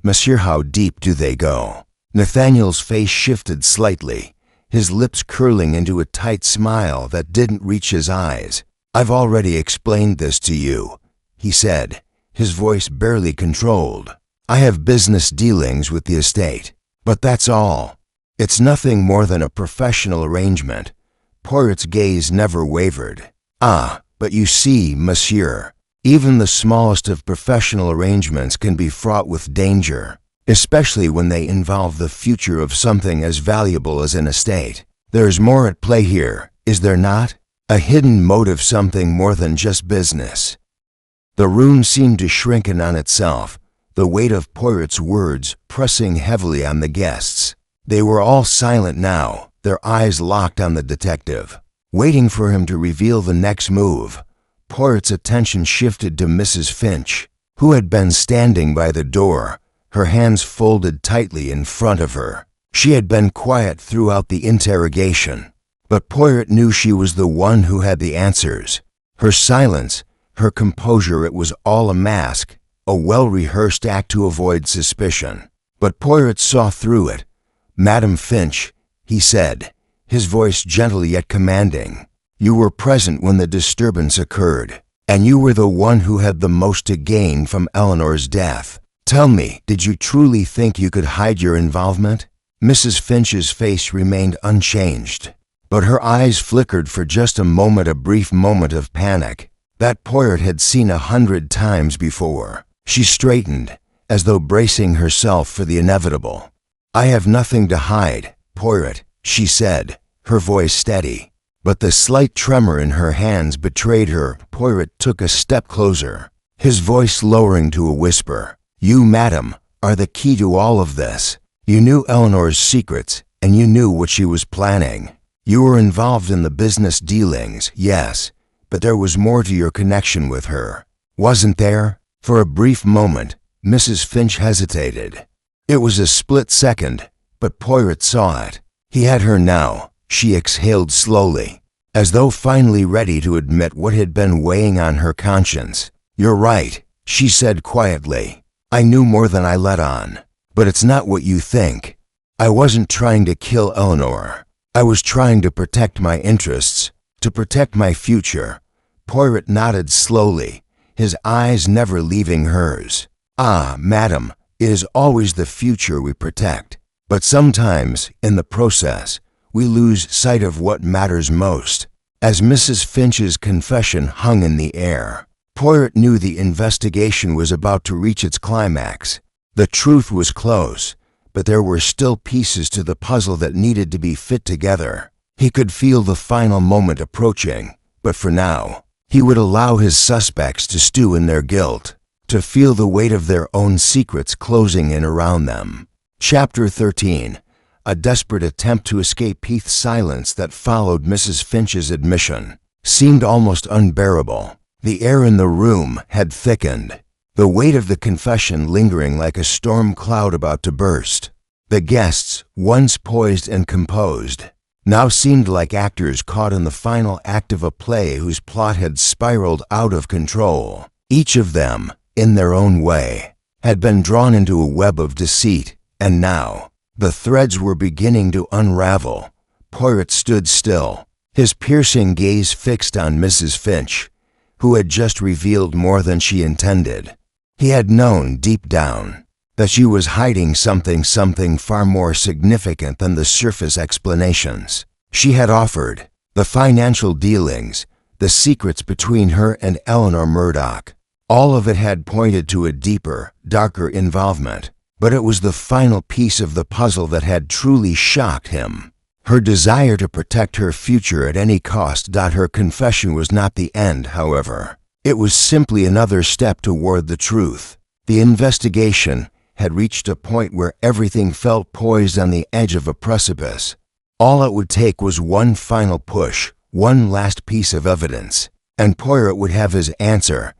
Monsieur, how deep do they go?" Nathaniel's face shifted slightly, his lips curling into a tight smile that didn't reach his eyes. "I've already explained this to you," he said, his voice barely controlled. "I have business dealings with the estate, but that's all. It's nothing more than a professional arrangement." Poirot's gaze never wavered. "Ah, but you see, monsieur, even the smallest of professional arrangements can be fraught with danger, especially when they involve the future of something as valuable as an estate. There's more at play here, is there not? A hidden motive, something more than just business." The room seemed to shrink in on itself, the weight of Poirot's words pressing heavily on the guests. They were all silent now, their eyes locked on the detective, waiting for him to reveal the next move. Poirot's attention shifted to Mrs. Finch, who had been standing by the door, her hands folded tightly in front of her. She had been quiet throughout the interrogation, but Poirot knew she was the one who had the answers. Her silence, her composure, it was all a mask, a well-rehearsed act to avoid suspicion. But Poirot saw through it. "Madam Finch," he said, his voice gentle yet commanding, "you were present when the disturbance occurred, and you were the one who had the most to gain from Eleanor's death. Tell me, did you truly think you could hide your involvement?" Mrs. Finch's face remained unchanged, but her eyes flickered for just a moment, a brief moment of panic that Poirot had seen 100 times before. She straightened, as though bracing herself for the inevitable. "I have nothing to hide, Poirot," she said, her voice steady. But the slight tremor in her hands betrayed her. Poirot took a step closer, his voice lowering to a whisper. "You, madam, are the key to all of this. You knew Eleanor's secrets, and you knew what she was planning. You were involved in the business dealings, yes, but there was more to your connection with her, wasn't there?" For a brief moment, Mrs. Finch hesitated. It was a split second, but Poirot saw it. He had her now. She exhaled slowly, as though finally ready to admit what had been weighing on her conscience. "You're right," she said quietly. "I knew more than I let on. But it's not what you think. I wasn't trying to kill Eleanor. I was trying to protect my interests, to protect my future." Poirot nodded slowly, his eyes never leaving hers. "Ah, madam, it is always the future we protect. But sometimes, in the process, we lose sight of what matters most." As Mrs. Finch's confession hung in the air, Poirot knew the investigation was about to reach its climax. The truth was close, but there were still pieces to the puzzle that needed to be fit together. He could feel the final moment approaching, but for now, he would allow his suspects to stew in their guilt, to feel the weight of their own secrets closing in around them. Chapter 13. A desperate attempt to escape. Heath's silence that followed Mrs. Finch's admission seemed almost unbearable. The air in the room had thickened, the weight of the confession lingering like a storm cloud about to burst. The guests, once poised and composed, now seemed like actors caught in the final act of a play whose plot had spiraled out of control. Each of them, in their own way, had been drawn into a web of deceit, and now the threads were beginning to unravel. Poirot stood still, his piercing gaze fixed on Mrs. Finch, who had just revealed more than she intended. He had known deep down that she was hiding something far more significant than the surface explanations she had offered. The financial dealings, the secrets between her and Eleanor Murdoch, all of it had pointed to a deeper, darker involvement. But it was the final piece of the puzzle that had truly shocked him. Her desire to protect her future at any cost. Her confession was not the end, however. It was simply another step toward the truth. The investigation had reached a point where everything felt poised on the edge of a precipice. All it would take was one final push, one last piece of evidence, and Poirot would have his answer.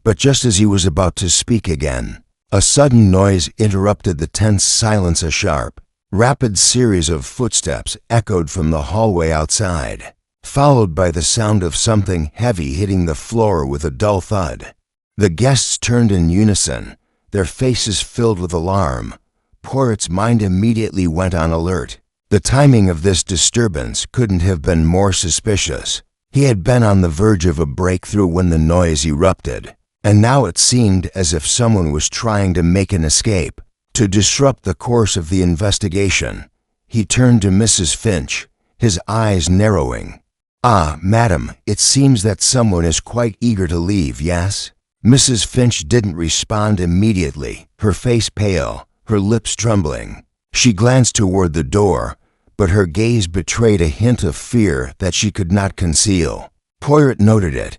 But just as he was about to speak again, a sudden noise interrupted the tense silence. A sharp, rapid series of footsteps echoed from the hallway outside, followed by the sound of something heavy hitting the floor with a dull thud. The guests turned in unison, their faces filled with alarm. Poirot's mind immediately went on alert. The timing of this disturbance couldn't have been more suspicious. He had been on the verge of a breakthrough when the noise erupted, and now it seemed as if someone was trying to make an escape, to disrupt the course of the investigation. He turned to Mrs. Finch, his eyes narrowing. "Ah, madam, it seems that someone is quite eager to leave, yes?" Mrs. Finch didn't respond immediately, her face pale, her lips trembling. She glanced toward the door, but her gaze betrayed a hint of fear that she could not conceal. Poirot noted it.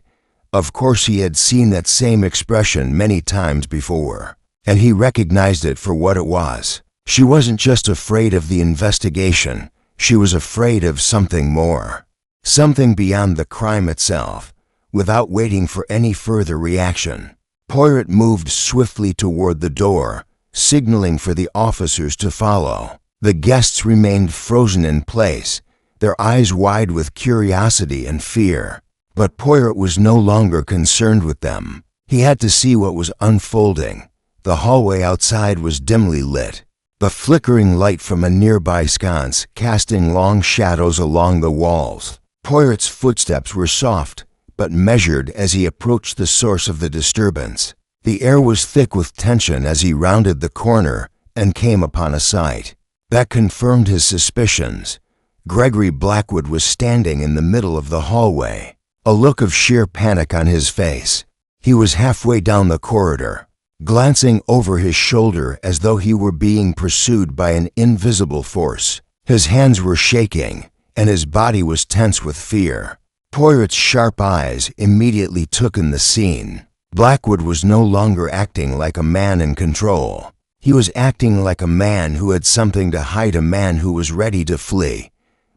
Of course, he had seen that same expression many times before, and he recognized it for what it was. She wasn't just afraid of the investigation, she was afraid of something more. Something beyond the crime itself. Without waiting for any further reaction, Poirot moved swiftly toward the door, signaling for the officers to follow. The guests remained frozen in place, their eyes wide with curiosity and fear. But Poirot was no longer concerned with them. He had to see what was unfolding. The hallway outside was dimly lit, the flickering light from a nearby sconce casting long shadows along the walls. Poirot's footsteps were soft, but measured as he approached the source of the disturbance. The air was thick with tension as he rounded the corner and came upon a sight that confirmed his suspicions. Gregory Blackwood was standing in the middle of the hallway, a look of sheer panic on his face. He was halfway down the corridor, glancing over his shoulder as though he were being pursued by an invisible force. His hands were shaking, and his body was tense with fear. Poirot's sharp eyes immediately took in the scene. Blackwood was no longer acting like a man in control. He was acting like a man who had something to hide, a man who was ready to flee.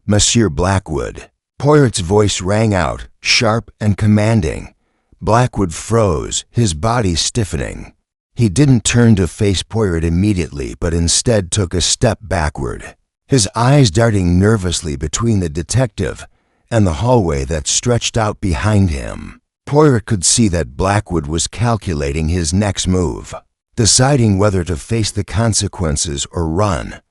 "Monsieur Blackwood." Poirot's voice rang out, sharp and commanding. Blackwood froze, his body stiffening. He didn't turn to face Poirot immediately, but instead took a step backward, his eyes darting nervously between the detective and the hallway that stretched out behind him. Poirot could see that Blackwood was calculating his next move, deciding whether to face the consequences or run.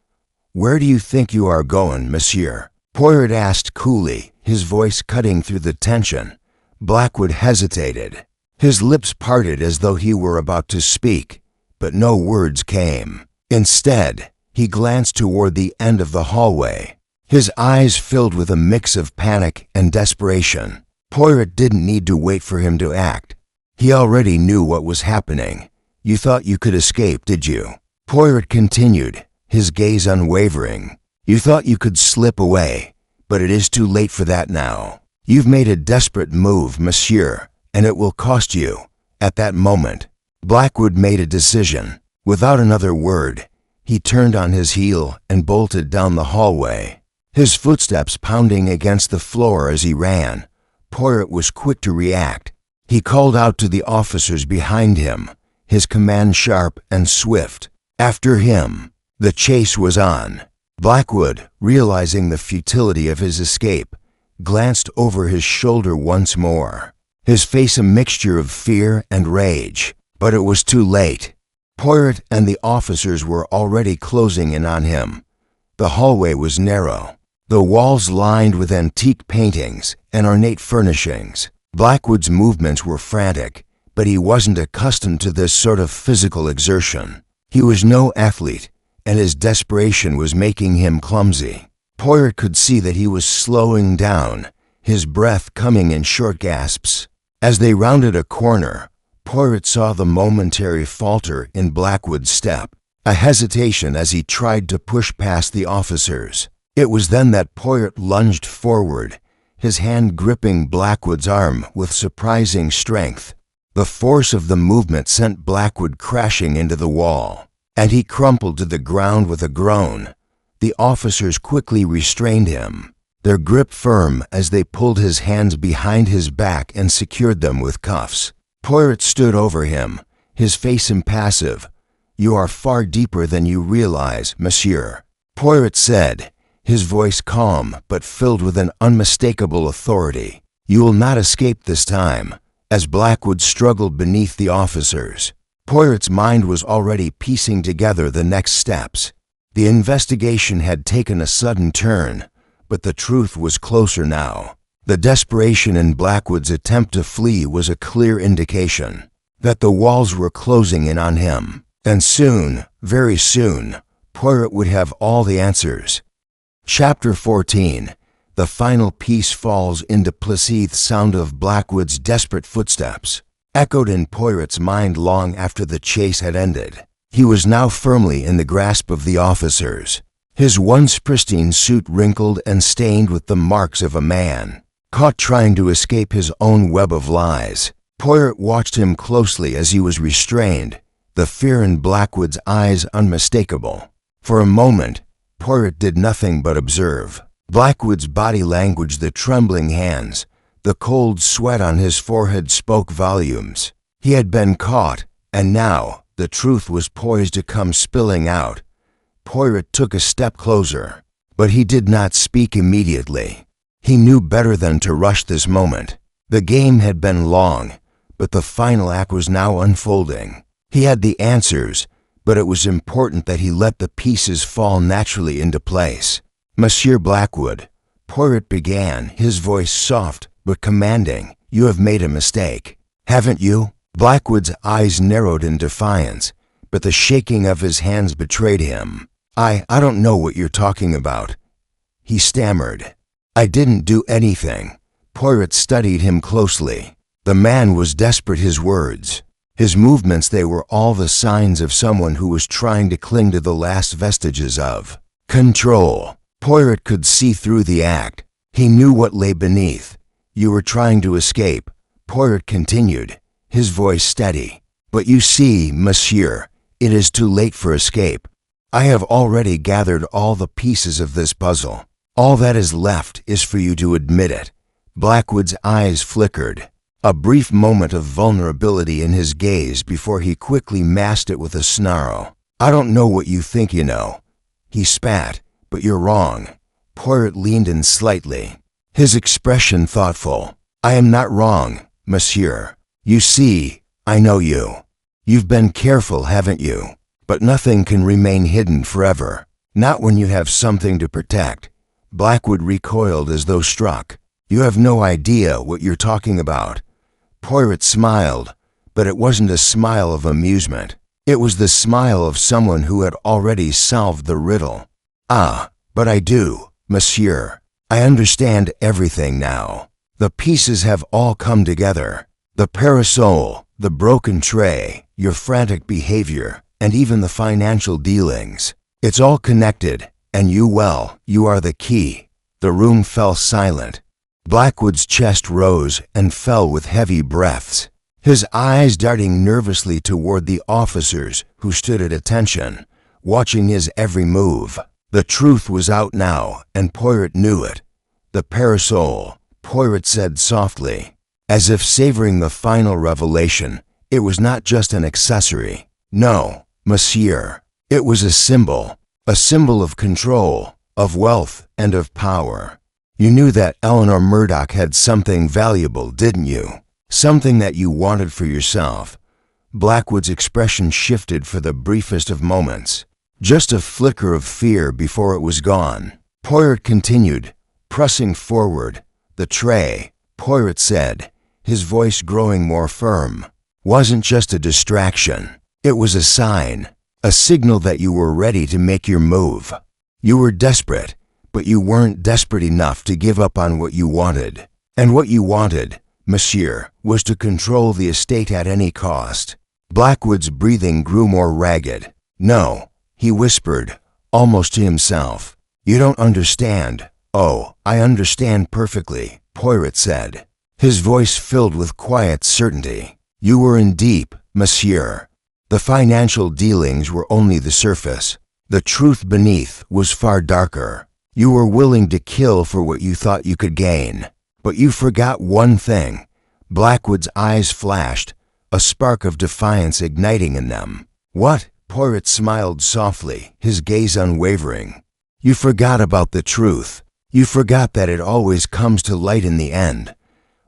"Where do you think you are going, monsieur?" Poirot asked coolly, his voice cutting through the tension. Blackwood hesitated. His lips parted as though he were about to speak, but no words came. Instead, he glanced toward the end of the hallway, his eyes filled with a mix of panic and desperation. Poirot didn't need to wait for him to act. He already knew what was happening. "You thought you could escape, did you?" Poirot continued, his gaze unwavering. "You thought you could slip away, but it is too late for that now. You've made a desperate move, monsieur, and it will cost you." At that moment, Blackwood made a decision. Without another word, he turned on his heel and bolted down the hallway, his footsteps pounding against the floor as he ran. Poirot was quick to react. He called out to the officers behind him, his command sharp and swift. After him, the chase was on. Blackwood, realizing the futility of his escape, glanced over his shoulder once more, his face a mixture of fear and rage. But it was too late. Poirot and the officers were already closing in on him. The hallway was narrow, the walls lined with antique paintings and ornate furnishings. Blackwood's movements were frantic, but he wasn't accustomed to this sort of physical exertion. He was no athlete, and his desperation was making him clumsy. Poirot could see that he was slowing down, his breath coming in short gasps. As they rounded a corner, Poirot saw the momentary falter in Blackwood's step, a hesitation as he tried to push past the officers. It was then that Poirot lunged forward, his hand gripping Blackwood's arm with surprising strength. The force of the movement sent Blackwood crashing into the wall, and he crumpled to the ground with a groan. The officers quickly restrained him, their grip firm as they pulled his hands behind his back and secured them with cuffs. Poirot stood over him, his face impassive. "You are far deeper than you realize, monsieur," Poirot said, his voice calm but filled with an unmistakable authority. "You will not escape this time." As Blackwood struggled beneath the officers, Poirot's mind was already piecing together the next steps. The investigation had taken a sudden turn, but the truth was closer now. The desperation in Blackwood's attempt to flee was a clear indication that the walls were closing in on him, and soon, very soon, Poirot would have all the answers. Chapter 14. The final piece falls into place. The sound of Blackwood's desperate footsteps echoed in Poirot's mind long after the chase had ended. He was now firmly in the grasp of the officers, his once pristine suit wrinkled and stained with the marks of a man caught trying to escape his own web of lies. Poirot watched him closely as he was restrained, the fear in Blackwood's eyes unmistakable. For a moment, Poirot did nothing but observe. Blackwood's body language, the trembling hands, the cold sweat on his forehead spoke volumes. He had been caught, and now the truth was poised to come spilling out. Poirot took a step closer, but he did not speak immediately. He knew better than to rush this moment. The game had been long, but the final act was now unfolding. He had the answers, but it was important that he let the pieces fall naturally into place. "Monsieur Blackwood," Poirot began, his voice soft but commanding, "you have made a mistake, haven't you?" Blackwood's eyes narrowed in defiance, but the shaking of his hands betrayed him. I don't know what you're talking about," he stammered. "I didn't do anything." Poirot studied him closely. The man was desperate, his words, his movements, they were all the signs of someone who was trying to cling to the last vestiges of control. Poirot could see through the act. He knew what lay beneath. "You were trying to escape," Poirot continued, his voice steady. "But you see, monsieur, it is too late for escape. I have already gathered all the pieces of this puzzle. All that is left is for you to admit it." Blackwood's eyes flickered, a brief moment of vulnerability in his gaze before he quickly masked it with a snarl. "I don't know what you think you know," he spat, "but you're wrong." Poirot leaned in slightly, his expression thoughtful. "I am not wrong, monsieur. You see, I know you. You've been careful, haven't you? But nothing can remain hidden forever. Not when you have something to protect." Blackwood recoiled as though struck. "You have no idea what you're talking about." Poirot smiled, but it wasn't a smile of amusement. It was the smile of someone who had already solved the riddle. "Ah, but I do, monsieur. I understand everything now. The pieces have all come together. The parasol, the broken tray, your frantic behavior, and even the financial dealings. It's all connected, and you are the key." The room fell silent. Blackwood's chest rose and fell with heavy breaths, his eyes darting nervously toward the officers who stood at attention, watching his every move. The truth was out now, and Poirot knew it. "The parasol," Poirot said softly, as if savoring the final revelation. "It was not just an accessory. No, monsieur. It was a symbol of control, of wealth, and of power. You knew that Eleanor Murdoch had something valuable, didn't you? Something that you wanted for yourself." Blackwood's expression shifted for the briefest of moments, just a flicker of fear before it was gone. Poirot continued, pressing forward. "The tray," Poirot said, his voice growing more firm, "wasn't just a distraction. It was a sign, a signal that you were ready to make your move. You were desperate, but you weren't desperate enough to give up on what you wanted. And what you wanted, monsieur, was to control the estate at any cost." Blackwood's breathing grew more ragged. "No," he whispered, almost to himself. You don't understand." "Oh, I understand perfectly," Poirot said, his voice filled with quiet certainty. "You were in deep, monsieur. The financial dealings were only the surface. The truth beneath was far darker. You were willing to kill for what you thought you could gain. But you forgot one thing." Blackwood's eyes flashed, a spark of defiance igniting in them. "What?" Poirot smiled softly, his gaze unwavering. "You forgot about the truth. You forgot that it always comes to light in the end."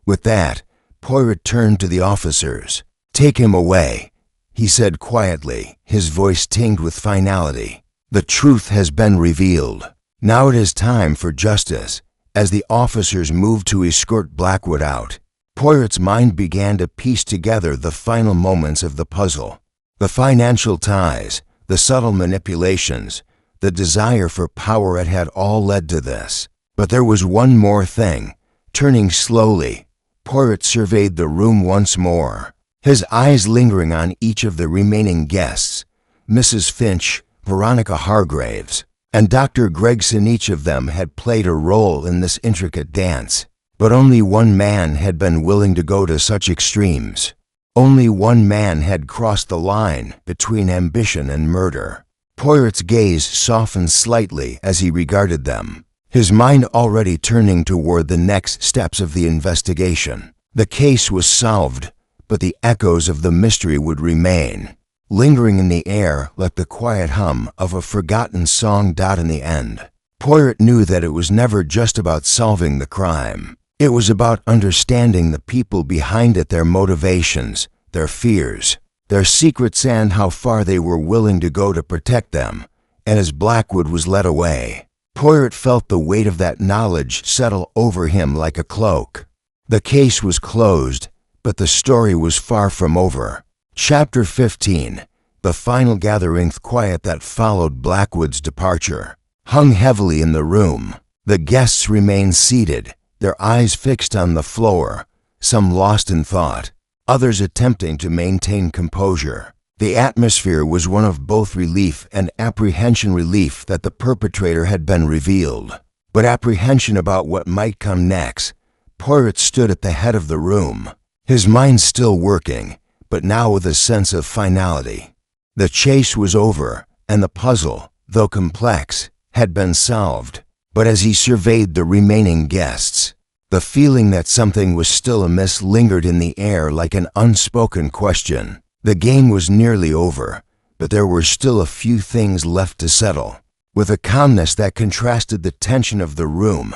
With that, Poirot turned to the officers. "Take him away," he said quietly, his voice tinged with finality. "The truth has been revealed. Now it is time for justice." As the officers moved to escort Blackwood out, Poirot's mind began to piece together the final moments of the puzzle. The financial ties, the subtle manipulations, the desire for power, it had all led to this. But there was one more thing. Turning slowly, Poirot surveyed the room once more, his eyes lingering on each of the remaining guests. Mrs. Finch, Veronica Hargraves, and Dr. Gregson, each of them had played a role in this intricate dance. But only one man had been willing to go to such extremes. Only one man had crossed the line between ambition and murder. Poirot's gaze softened slightly as he regarded them, his mind already turning toward the next steps of the investigation. The case was solved, but the echoes of the mystery would remain, lingering in the air like the quiet hum of a forgotten song. In the end, Poirot knew that it was never just about solving the crime. It was about understanding the people behind it, their motivations, their fears, their secrets, and how far they were willing to go to protect them. And as Blackwood was led away, Poirot felt the weight of that knowledge settle over him like a cloak. The case was closed, but the story was far from over. Chapter 15. The final gathering. The quiet that followed Blackwood's departure hung heavily in the room. The guests remained seated, their eyes fixed on the floor, some lost in thought, others attempting to maintain composure. The atmosphere was one of both relief and apprehension. Relief that the perpetrator had been revealed, but apprehension about what might come next. Poirot stood at the head of the room, his mind still working, but now with a sense of finality. The chase was over, and the puzzle, though complex, had been solved. But as he surveyed the remaining guests, the feeling that something was still amiss lingered in the air like an unspoken question. The game was nearly over, but there were still a few things left to settle. With a calmness that contrasted the tension of the room,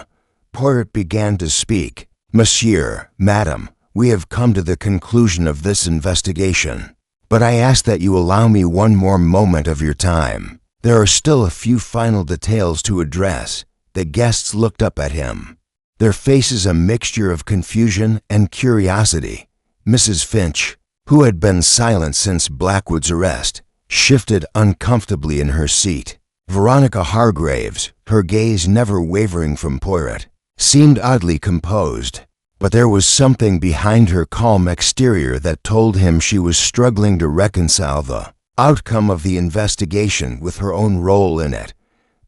Poirot began to speak. "Monsieur, Madam, we have come to the conclusion of this investigation, but I ask that you allow me one more moment of your time. There are still a few final details to address." The guests looked up at him, their faces a mixture of confusion and curiosity. Mrs. Finch, who had been silent since Blackwood's arrest, shifted uncomfortably in her seat. Veronica Hargraves, her gaze never wavering from Poirot, seemed oddly composed, but there was something behind her calm exterior that told him she was struggling to reconcile the outcome of the investigation with her own role in it.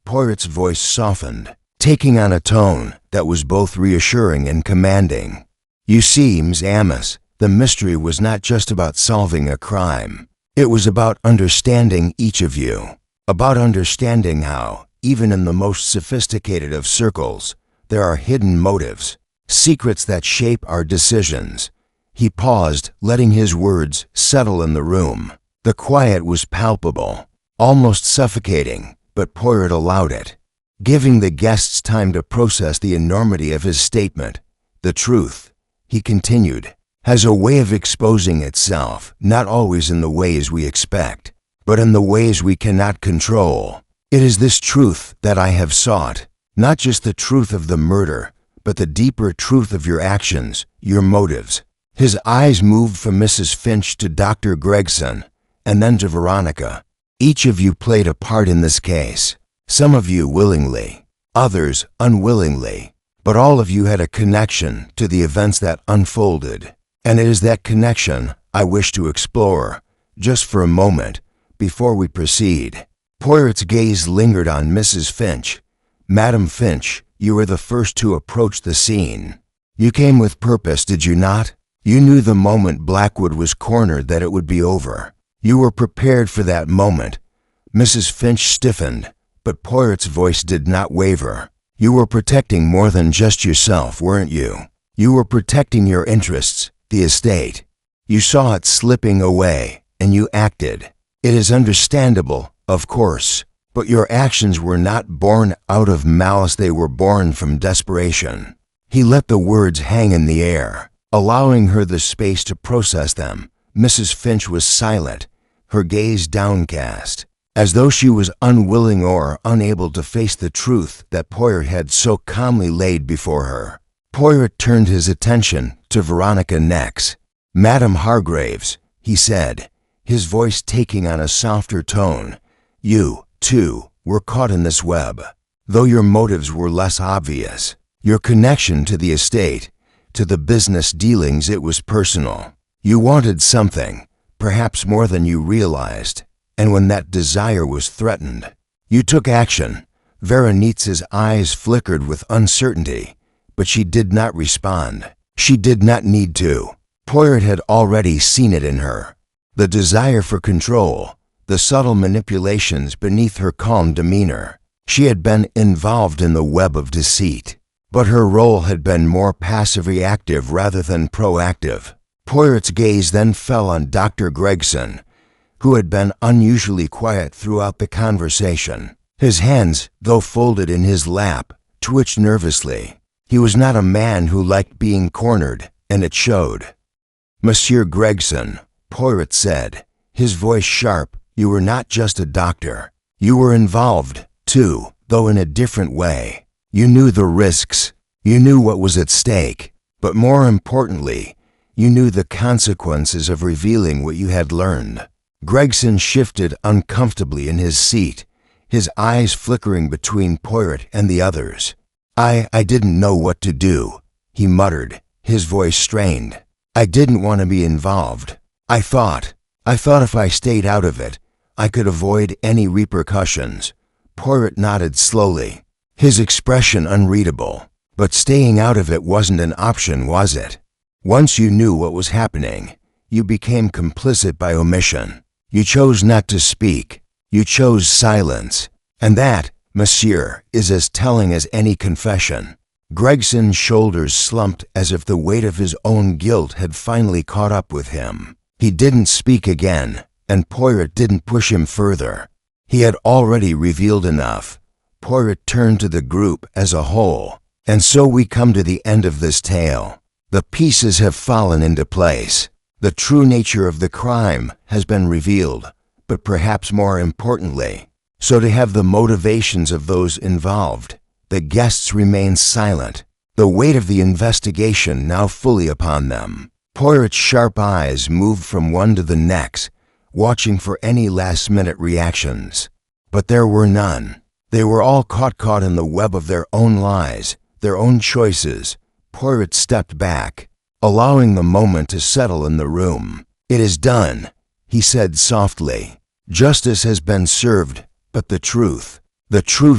Poirot's voice softened, taking on a tone that was both reassuring and commanding. "You see, Ms. Amos, the mystery was not just about solving a crime. It was about understanding each of you, about understanding how, even in the most sophisticated of circles, there are hidden motives, secrets that shape our decisions." He paused, letting his words settle in the room. The quiet was palpable, almost suffocating, but Poirot allowed it, giving the guests time to process the enormity of his statement. "The truth," he continued, "has a way of exposing itself, not always in the ways we expect, but in the ways we cannot control. It is this truth that I have sought, not just the truth of the murder, but the deeper truth of your actions, your motives." His eyes moved from Mrs. Finch to Dr. Gregson, and then to Veronica. "Each of you played a part in this case, some of you willingly, others unwillingly, but all of you had a connection to the events that unfolded, and it is that connection I wish to explore, just for a moment, before we proceed." Poirot's gaze lingered on Mrs. Finch. Madam Finch, you were the first to approach the scene. You came with purpose, did you not? You knew the moment Blackwood was cornered that it would be over. You were prepared for that moment." Mrs. Finch stiffened, but Poirot's voice did not waver. "You were protecting more than just yourself, weren't you? You were protecting your interests, the estate. You saw it slipping away, and you acted. It is understandable, of course, but your actions were not born out of malice, they were born from desperation." He let the words hang in the air, allowing her the space to process them. Mrs. Finch was silent, her gaze downcast, as though she was unwilling or unable to face the truth that Poirot had so calmly laid before her. Poirot turned his attention to Veronica next. "Madam Hargraves," he said, his voice taking on a softer tone, "you, too, were caught in this web, though your motives were less obvious. Your connection to the estate, to the business dealings, it was personal. You wanted something, perhaps more than you realized, and when that desire was threatened, you took action." Whodunit's eyes flickered with uncertainty, but she did not respond. She did not need to. Poirot had already seen it in her. The desire for control, the subtle manipulations beneath her calm demeanor. She had been involved in the web of deceit, but her role had been more passive-reactive rather than proactive. Poirot's gaze then fell on Dr. Gregson, who had been unusually quiet throughout the conversation. His hands, though folded in his lap, twitched nervously. He was not a man who liked being cornered, and it showed. "Monsieur Gregson," Poirot said, his voice sharp, "you were not just a doctor. You were involved, too, though in a different way. You knew the risks. You knew what was at stake. But more importantly, you knew the consequences of revealing what you had learned." Gregson shifted uncomfortably in his seat, his eyes flickering between Poirot and the others. I didn't know what to do," he muttered, his voice strained. "I didn't want to be involved. I thought if I stayed out of it, I could avoid any repercussions." Poirot nodded slowly, his expression unreadable. "But staying out of it wasn't an option, was it? Once you knew what was happening, you became complicit by omission. You chose not to speak. You chose silence. And that, monsieur, is as telling as any confession." Gregson's shoulders slumped as if the weight of his own guilt had finally caught up with him. He didn't speak again, and Poirot didn't push him further. He had already revealed enough. Poirot turned to the group as a whole. "And so we come to the end of this tale. The pieces have fallen into place. The true nature of the crime has been revealed, but perhaps more importantly, so to have the motivations of those involved." The guests remained silent, the weight of the investigation now fully upon them. Poirot's sharp eyes moved from one to the next, watching for any last-minute reactions. But there were none. They were all caught in the web of their own lies, their own choices. Poirot stepped back, allowing the moment to settle in the room. "It is done," he said softly. "Justice has been served, but the truth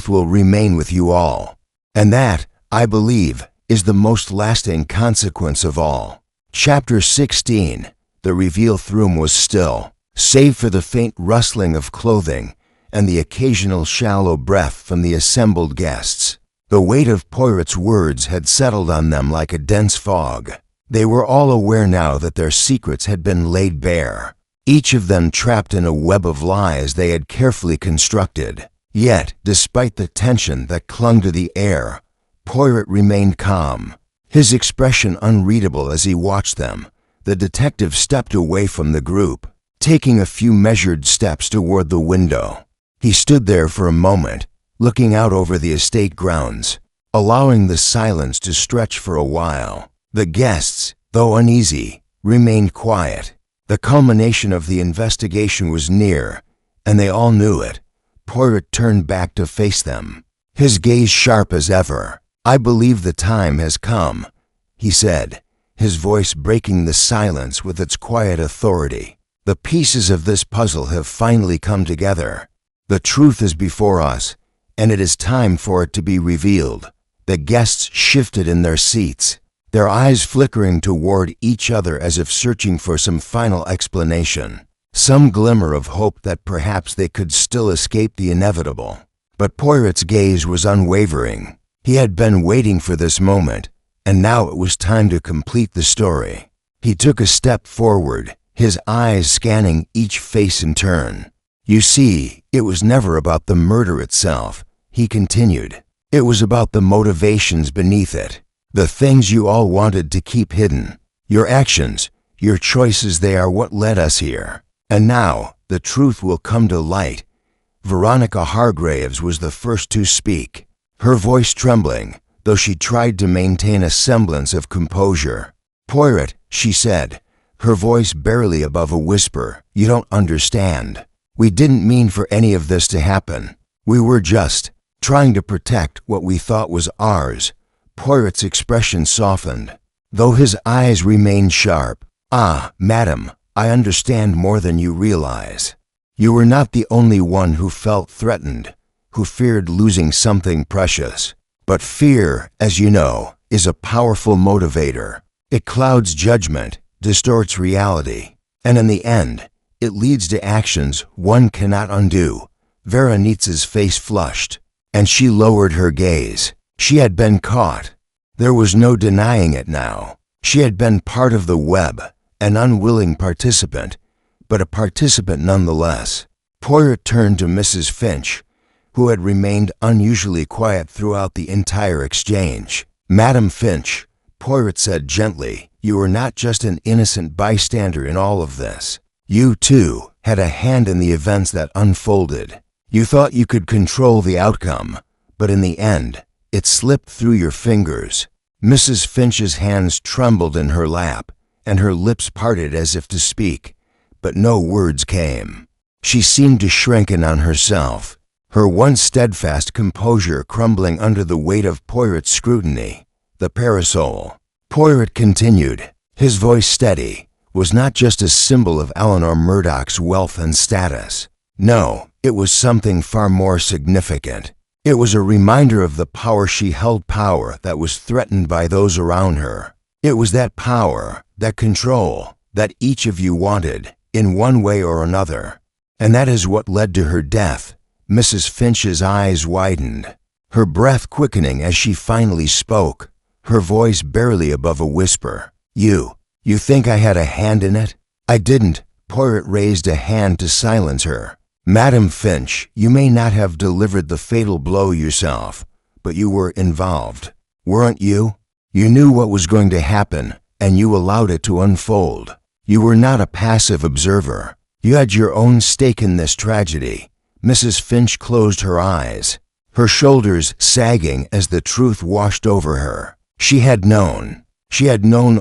will remain with you all. And that, I believe, is the most lasting consequence of all." Chapter 16. The reveal room was still, save for the faint rustling of clothing and the occasional shallow breath from the assembled guests. The weight of Poirot's words had settled on them like a dense fog. They were all aware now that their secrets had been laid bare, each of them trapped in a web of lies they had carefully constructed. Yet, despite the tension that clung to the air, Poirot remained calm, his expression unreadable as he watched them. The detective stepped away from the group, taking a few measured steps toward the window. He stood there for a moment, looking out over the estate grounds, allowing the silence to stretch for a while. The guests, though uneasy, remained quiet. The culmination of the investigation was near, and they all knew it. Poirot turned back to face them, his gaze sharp as ever. "I believe the time has come," he said, his voice breaking the silence with its quiet authority. "The pieces of this puzzle have finally come together. The truth is before us, and it is time for it to be revealed." The guests shifted in their seats, their eyes flickering toward each other as if searching for some final explanation, some glimmer of hope that perhaps they could still escape the inevitable. But Poirot's gaze was unwavering. He had been waiting for this moment, and now it was time to complete the story. He took a step forward, his eyes scanning each face in turn. "You see, it was never about the murder itself," he continued. "It was about the motivations beneath it, the things you all wanted to keep hidden. Your actions, your choices, they are what led us here. And now, the truth will come to light." Veronica Hargraves was the first to speak, her voice trembling, though she tried to maintain a semblance of composure. "Poirot," she said, her voice barely above a whisper, "you don't understand. We didn't mean for any of this to happen. We were just trying to protect what we thought was ours." Poirot's expression softened, though his eyes remained sharp. "Ah, madam, I understand more than you realize. You were not the only one who felt threatened, who feared losing something precious. But fear, as you know, is a powerful motivator. It clouds judgment, distorts reality, and in the end, it leads to actions one cannot undo." Veronitza's face flushed, and she lowered her gaze. She had been caught. There was no denying it now. She had been part of the web, an unwilling participant, but a participant nonetheless. Poirot turned to Mrs. Finch, who had remained unusually quiet throughout the entire exchange. "Madam Finch," Poirot said gently, "you were not just an innocent bystander in all of this. You, too, had a hand in the events that unfolded. You thought you could control the outcome, but in the end, it slipped through your fingers." Mrs. Finch's hands trembled in her lap, and her lips parted as if to speak, but no words came. She seemed to shrink in on herself, her once steadfast composure crumbling under the weight of Poirot's scrutiny. "The parasol," Poirot continued, his voice steady, "was not just a symbol of Eleanor Murdoch's wealth and status. No, it was something far more significant. It was a reminder of the power she held, power that was threatened by those around her. It was that power, that control, that each of you wanted, in one way or another. And that is what led to her death." Mrs. Finch's eyes widened, her breath quickening as she finally spoke, her voice barely above a whisper. You think I had a hand in it?" "I didn't." Poirot raised a hand to silence her. "Madam Finch, you may not have delivered the fatal blow yourself, but you were involved, weren't you? You knew what was going to happen, and you allowed it to unfold. You were not a passive observer. You had your own stake in this tragedy." Mrs. Finch closed her eyes, her shoulders sagging as the truth washed over her. She had known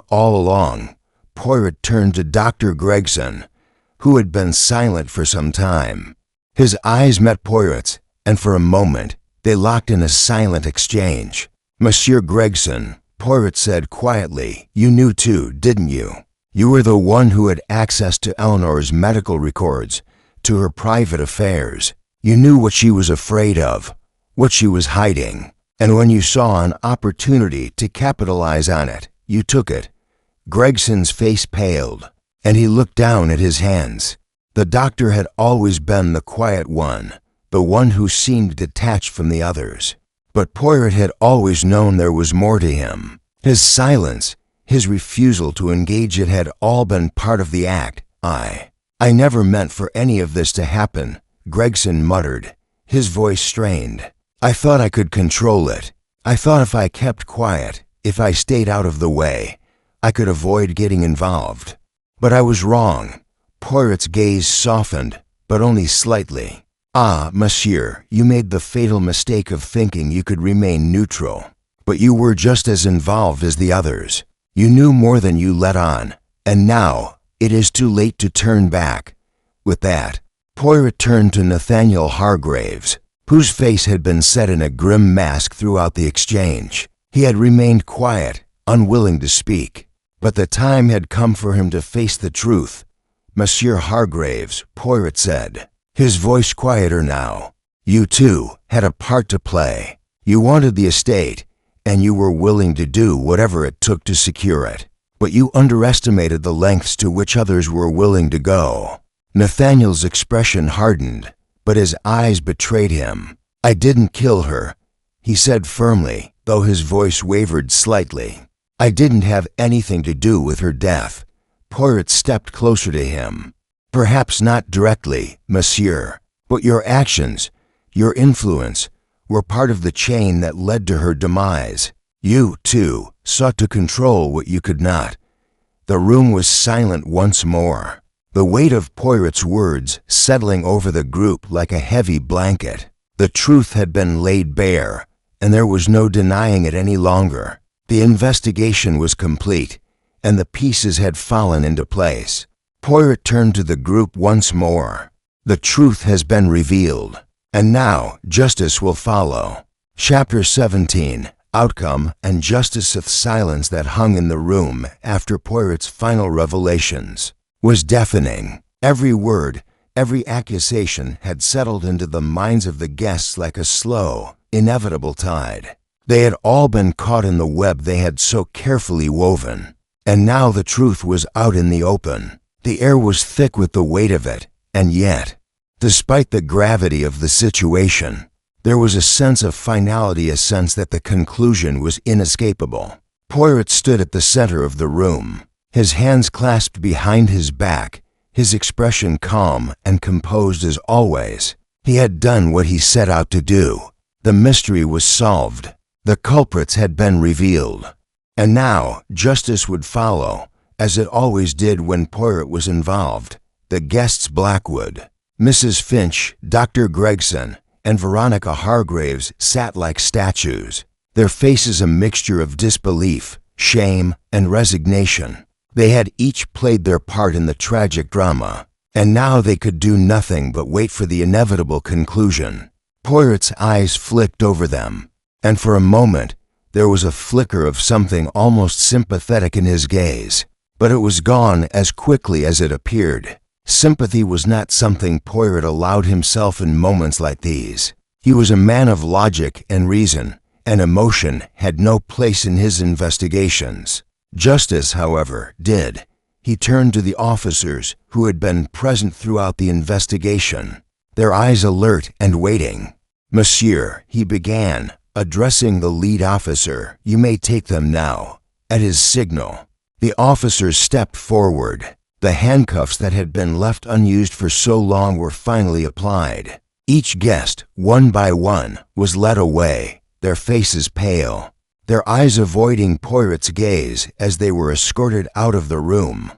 all along. Poirot turned to Dr. Gregson, who had been silent for some time. His eyes met Poirot's, and for a moment they locked in a silent exchange. "Monsieur Gregson," Poirot said quietly, "you knew too, didn't you? You were the one who had access to Eleanor's medical records, to her private affairs. You knew what she was afraid of, what she was hiding, and when you saw an opportunity to capitalize on it, you took it." Gregson's face paled, and he looked down at his hands. The doctor had always been the quiet one, the one who seemed detached from the others. But Poirot had always known there was more to him. His silence, his refusal to engage, it had all been part of the act. I never meant for any of this to happen," Gregson muttered, his voice strained. "I thought I could control it. I thought if I kept quiet, if I stayed out of the way, I could avoid getting involved. But I was wrong." Poirot's gaze softened, but only slightly. "Ah, monsieur, you made the fatal mistake of thinking you could remain neutral. But you were just as involved as the others. You knew more than you let on, and now it is too late to turn back." With that, Poirot turned to Nathaniel Hargraves, whose face had been set in a grim mask throughout the exchange. He had remained quiet, unwilling to speak, but the time had come for him to face the truth. "Monsieur Hargraves," Poirot said, his voice quieter now, You too had a part to play. You wanted the estate, and you were willing to do whatever it took to secure it. But you underestimated the lengths to which others were willing to go. Nathaniel's expression hardened, but his eyes betrayed him. I didn't kill her, he said firmly, though his voice wavered slightly. I didn't have anything to do with her death. Poirot stepped closer to him. Perhaps not directly, monsieur, but your actions, your influence, were part of the chain that led to her demise. You, too, sought to control what you could not. The room was silent once more, the weight of Poirot's words settling over the group like a heavy blanket. The truth had been laid bare, and there was no denying it any longer. The investigation was complete, and the pieces had fallen into place. Poirot turned to the group once more. The truth has been revealed, and now justice will follow. Chapter 17. Outcome and justice. The silence that hung in the room after Poirot's final revelations was deafening. Every word, every accusation had settled into the minds of the guests like a slow, inevitable tide. They had all been caught in the web they had so carefully woven, and now the truth was out in the open. The air was thick with the weight of it, and yet, despite the gravity of the situation, there was a sense of finality, a sense that the conclusion was inescapable. Poirot stood at the center of the room, his hands clasped behind his back, his expression calm and composed as always. He had done what he set out to do. The mystery was solved. The culprits had been revealed. And now justice would follow, as it always did when Poirot was involved. The guests Blackwood, Mrs. Finch, Dr. Gregson, and Veronica Hargraves sat like statues, their faces a mixture of disbelief, shame, and resignation. They had each played their part in the tragic drama, and now they could do nothing but wait for the inevitable conclusion. Poirot's eyes flicked over them, and for a moment there was a flicker of something almost sympathetic in his gaze, but it was gone as quickly as it appeared. Sympathy was not something Poirot allowed himself in moments like these. He was a man of logic and reason, and emotion had no place in his investigations. Justice, however, did. He turned to the officers who had been present throughout the investigation, their eyes alert and waiting. Monsieur, he began, addressing the lead officer, you may take them now. At his signal, the officers stepped forward. The handcuffs that had been left unused for so long were finally applied. Each guest, one by one, was led away, their faces pale, their eyes avoiding Poirot's gaze as they were escorted out of the room.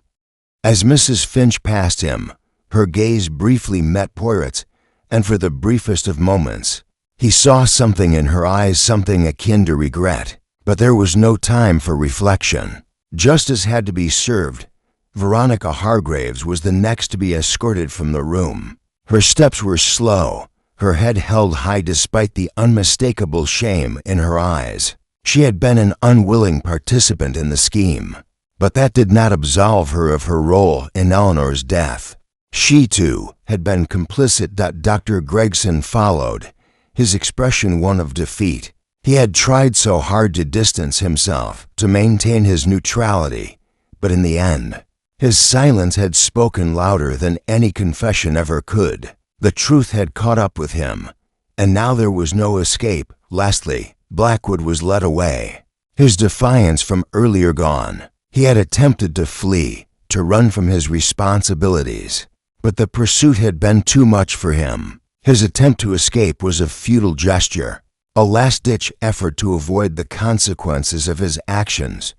As Mrs. Finch passed him, her gaze briefly met Poirot's, and for the briefest of moments, he saw something in her eyes, something akin to regret. But there was no time for reflection. Justice had to be served. Veronica Hargraves was the next to be escorted from the room. Her steps were slow, her head held high despite the unmistakable shame in her eyes. She had been an unwilling participant in the scheme, but that did not absolve her of her role in Eleanor's death. She, too, had been complicit. Dr. Gregson followed, his expression one of defeat. He had tried so hard to distance himself, to maintain his neutrality, but in the end, his silence had spoken louder than any confession ever could. The truth had caught up with him, and now there was no escape. Lastly, Blackwood was led away, his defiance from earlier gone. He had attempted to flee, to run from his responsibilities, but the pursuit had been too much for him. His attempt to escape was a futile gesture, a last-ditch effort to avoid the consequences of his actions.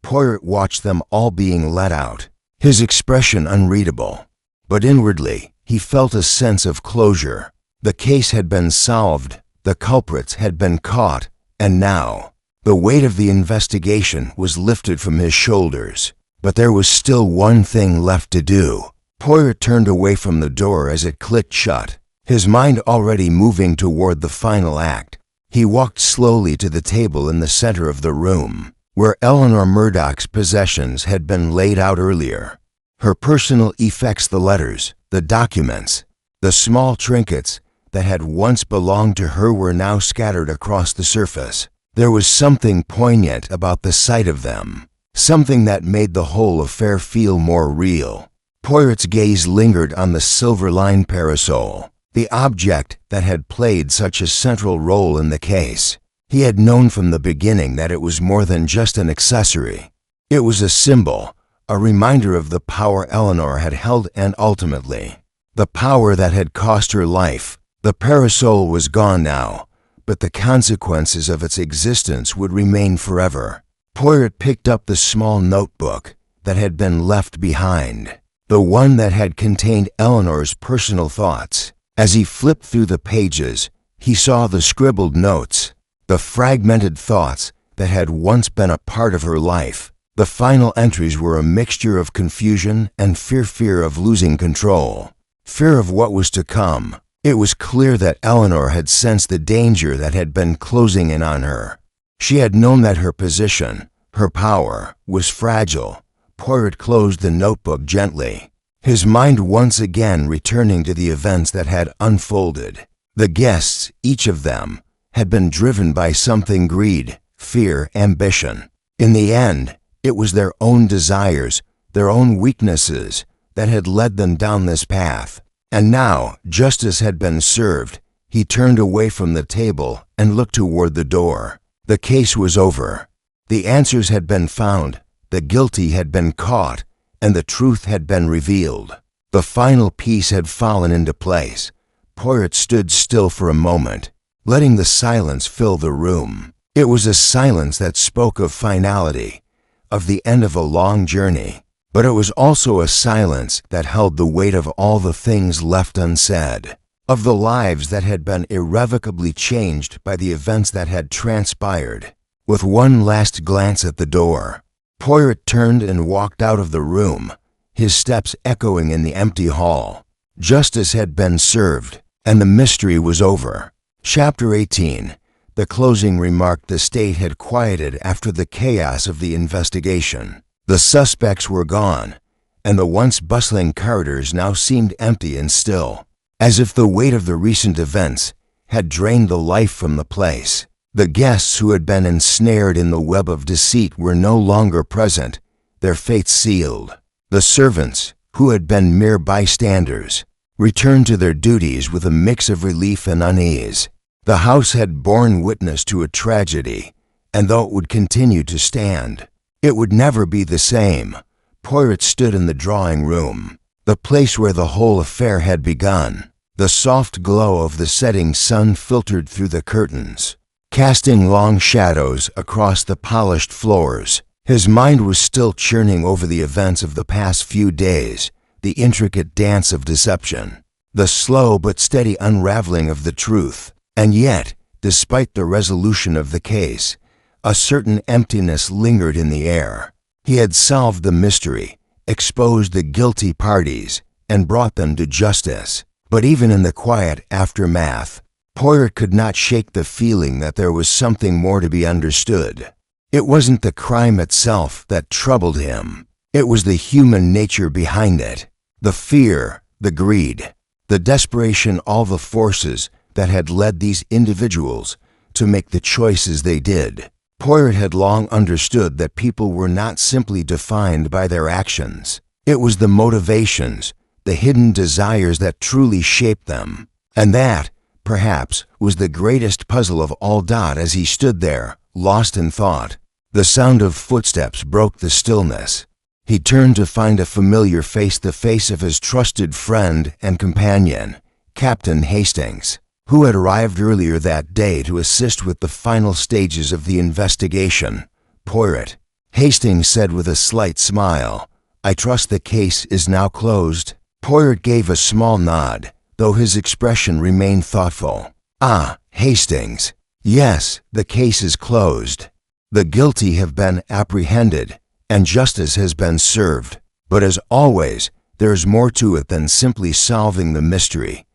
Poirot watched them all being let out, his expression unreadable, but inwardly he felt a sense of closure. The case had been solved, the culprits had been caught, and now the weight of the investigation was lifted from his shoulders. But there was still one thing left to do. Poirot turned away from the door as it clicked shut, his mind already moving toward the final act. He walked slowly to the table in the center of the room, where Eleanor Murdoch's possessions had been laid out earlier. Her personal effects, the letters, the documents, the small trinkets, that had once belonged to her were now scattered across the surface. There was something poignant about the sight of them, something that made the whole affair feel more real. Poirot's gaze lingered on the silver-lined parasol, the object that had played such a central role in the case. He had known from the beginning that it was more than just an accessory. It was a symbol, a reminder of the power Eleanor had held and ultimately, the power that had cost her life. The parasol was gone now, but the consequences of its existence would remain forever. Poirot picked up the small notebook that had been left behind, the one that had contained Eleanor's personal thoughts. As he flipped through the pages, he saw the scribbled notes, the fragmented thoughts that had once been a part of her life. The final entries were a mixture of confusion and fear of losing control, fear of what was to come. It was clear that Eleanor had sensed the danger that had been closing in on her. She had known that her position, her power, was fragile. Poirot closed the notebook gently, his mind once again returning to the events that had unfolded. The guests, each of them, had been driven by something: greed, fear, ambition. In the end, it was their own desires, their own weaknesses, that had led them down this path. And now, justice had been served. He turned away from the table and looked toward the door. The case was over. The answers had been found, the guilty had been caught, and the truth had been revealed. The final piece had fallen into place. Poirot stood still for a moment, letting the silence fill the room. It was a silence that spoke of finality, of the end of a long journey, but it was also a silence that held the weight of all the things left unsaid, of the lives that had been irrevocably changed by the events that had transpired. With one last glance at the door, Poirot turned and walked out of the room, his steps echoing in the empty hall. Justice had been served, and the mystery was over. Chapter 18. The closing remarked the state had quieted after the chaos of the investigation. The suspects were gone, and the once bustling corridors now seemed empty and still, as if the weight of the recent events had drained the life from the place. The guests who had been ensnared in the web of deceit were no longer present, their fates sealed. The servants, who had been mere bystanders, returned to their duties with a mix of relief and unease. The house had borne witness to a tragedy, and though it would continue to stand, it would never be the same. Poirot stood in the drawing room, the place where the whole affair had begun. The soft glow of the setting sun filtered through the curtains, casting long shadows across the polished floors. His mind was still churning over the events of the past few days, the intricate dance of deception, the slow but steady unraveling of the truth. And yet, despite the resolution of the case, a certain emptiness lingered in the air. He had solved the mystery, exposed the guilty parties, and brought them to justice. But even in the quiet aftermath, Poirot could not shake the feeling that there was something more to be understood. It wasn't the crime itself that troubled him. It was the human nature behind it, the fear, the greed, the desperation, all the forces that had led these individuals to make the choices they did. Poirot had long understood that people were not simply defined by their actions. It was the motivations, the hidden desires that truly shaped them. And that, perhaps, was the greatest puzzle of all. As he stood there, lost in thought, the sound of footsteps broke the stillness. He turned to find a familiar face, the face of his trusted friend and companion, Captain Hastings, who had arrived earlier that day to assist with the final stages of the investigation. "Poirot," Hastings said with a slight smile, "I trust the case is now closed." Poirot gave a small nod, though his expression remained thoughtful. "Ah, Hastings. Yes, the case is closed. The guilty have been apprehended, and justice has been served. But as always, there is more to it than simply solving the mystery."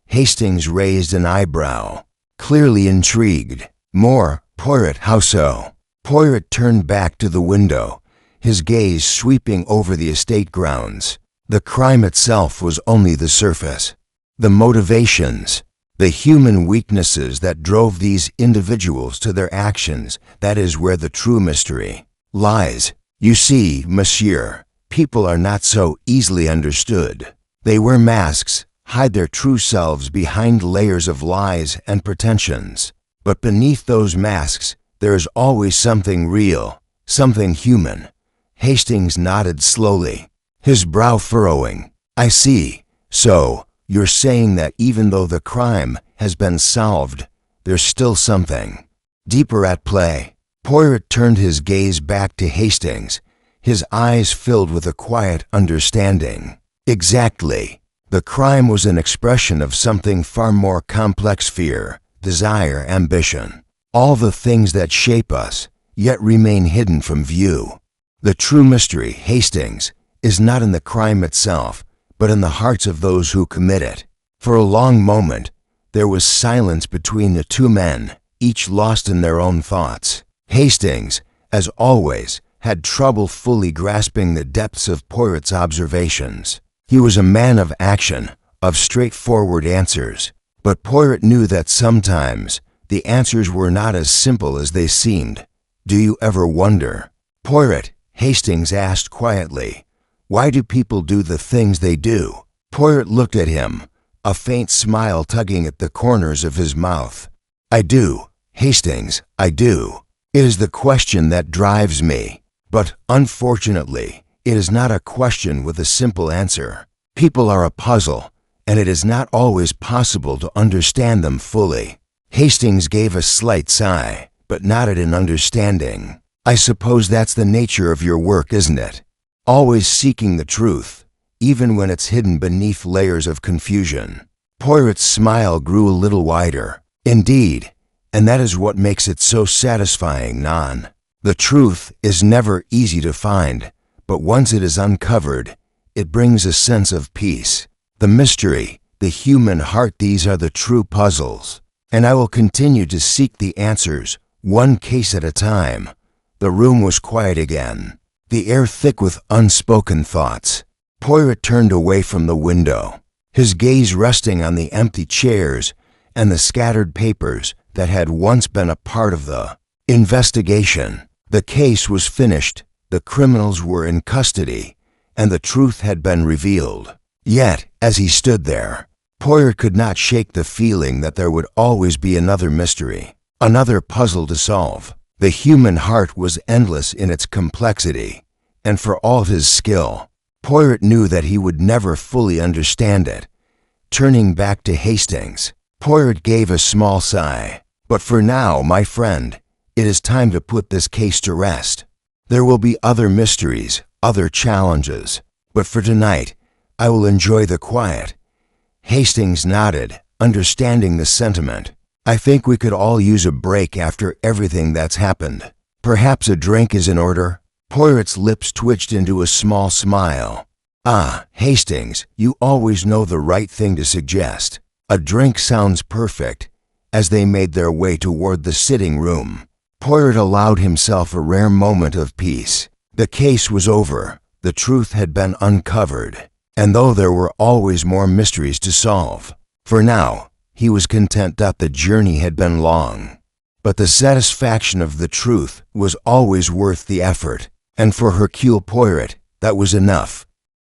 Hastings raised an eyebrow, clearly intrigued. "More, Poirot, how so?" Poirot turned back to the window, his gaze sweeping over the estate grounds. The crime itself was only the surface. The motivations, The human weaknesses that drove these individuals to their actions, that is where the true mystery lies. You see, monsieur, people are not so easily understood. They wear masks, hide their true selves behind layers of lies and pretensions. But beneath those masks, there is always something real, something human. Hastings nodded slowly, his brow furrowing. I see. So, you're saying that even though the crime has been solved, there's still something deeper at play. Poirot turned his gaze back to Hastings, his eyes filled with a quiet understanding. Exactly. The crime was an expression of something far more complex: fear, desire, ambition. All the things that shape us, yet remain hidden from view. The true mystery, Hastings, is not in the crime itself, but in the hearts of those who commit it. For a long moment, there was silence between the two men, each lost in their own thoughts. Hastings, as always, had trouble fully grasping the depths of Poirot's observations. He was a man of action, of straightforward answers, but Poirot knew that sometimes the answers were not as simple as they seemed. Do you ever wonder? Poirot, Hastings asked quietly, why do people do the things they do? Poirot looked at him, a faint smile tugging at the corners of his mouth. I do, Hastings, I do. It is the question that drives me. But, unfortunately, it is not a question with a simple answer. People are a puzzle, and it is not always possible to understand them fully. Hastings gave a slight sigh, but nodded in understanding. I suppose that's the nature of your work, isn't it? Always seeking the truth, even when it's hidden beneath layers of confusion. Poirot's smile grew a little wider. Indeed, and that is what makes it so satisfying, non. The truth is never easy to find, but once it is uncovered, it brings a sense of peace. The mystery, the human heart, these are the true puzzles. And I will continue to seek the answers, one case at a time. The room was quiet again, the air thick with unspoken thoughts. Poirot turned away from the window, his gaze resting on the empty chairs and the scattered papers that had once been a part of the investigation. The case was finished, the criminals were in custody, and the truth had been revealed. Yet, as he stood there, Poirot could not shake the feeling that there would always be another mystery, another puzzle to solve. The human heart was endless in its complexity, and for all his skill, Poirot knew that he would never fully understand it. Turning back to Hastings, Poirot gave a small sigh. But for now, my friend, it is time to put this case to rest. There will be other mysteries, other challenges, but for tonight, I will enjoy the quiet. Hastings nodded, understanding the sentiment. I think we could all use a break after everything that's happened. Perhaps a drink is in order? Poirot's lips twitched into a small smile. Ah, Hastings, you always know the right thing to suggest. A drink sounds perfect. As they made their way toward the sitting room, Poirot allowed himself a rare moment of peace. The case was over, the truth had been uncovered, and though there were always more mysteries to solve, for now, he was content that the journey had been long. But the satisfaction of the truth was always worth the effort, and for Hercule Poirot, that was enough.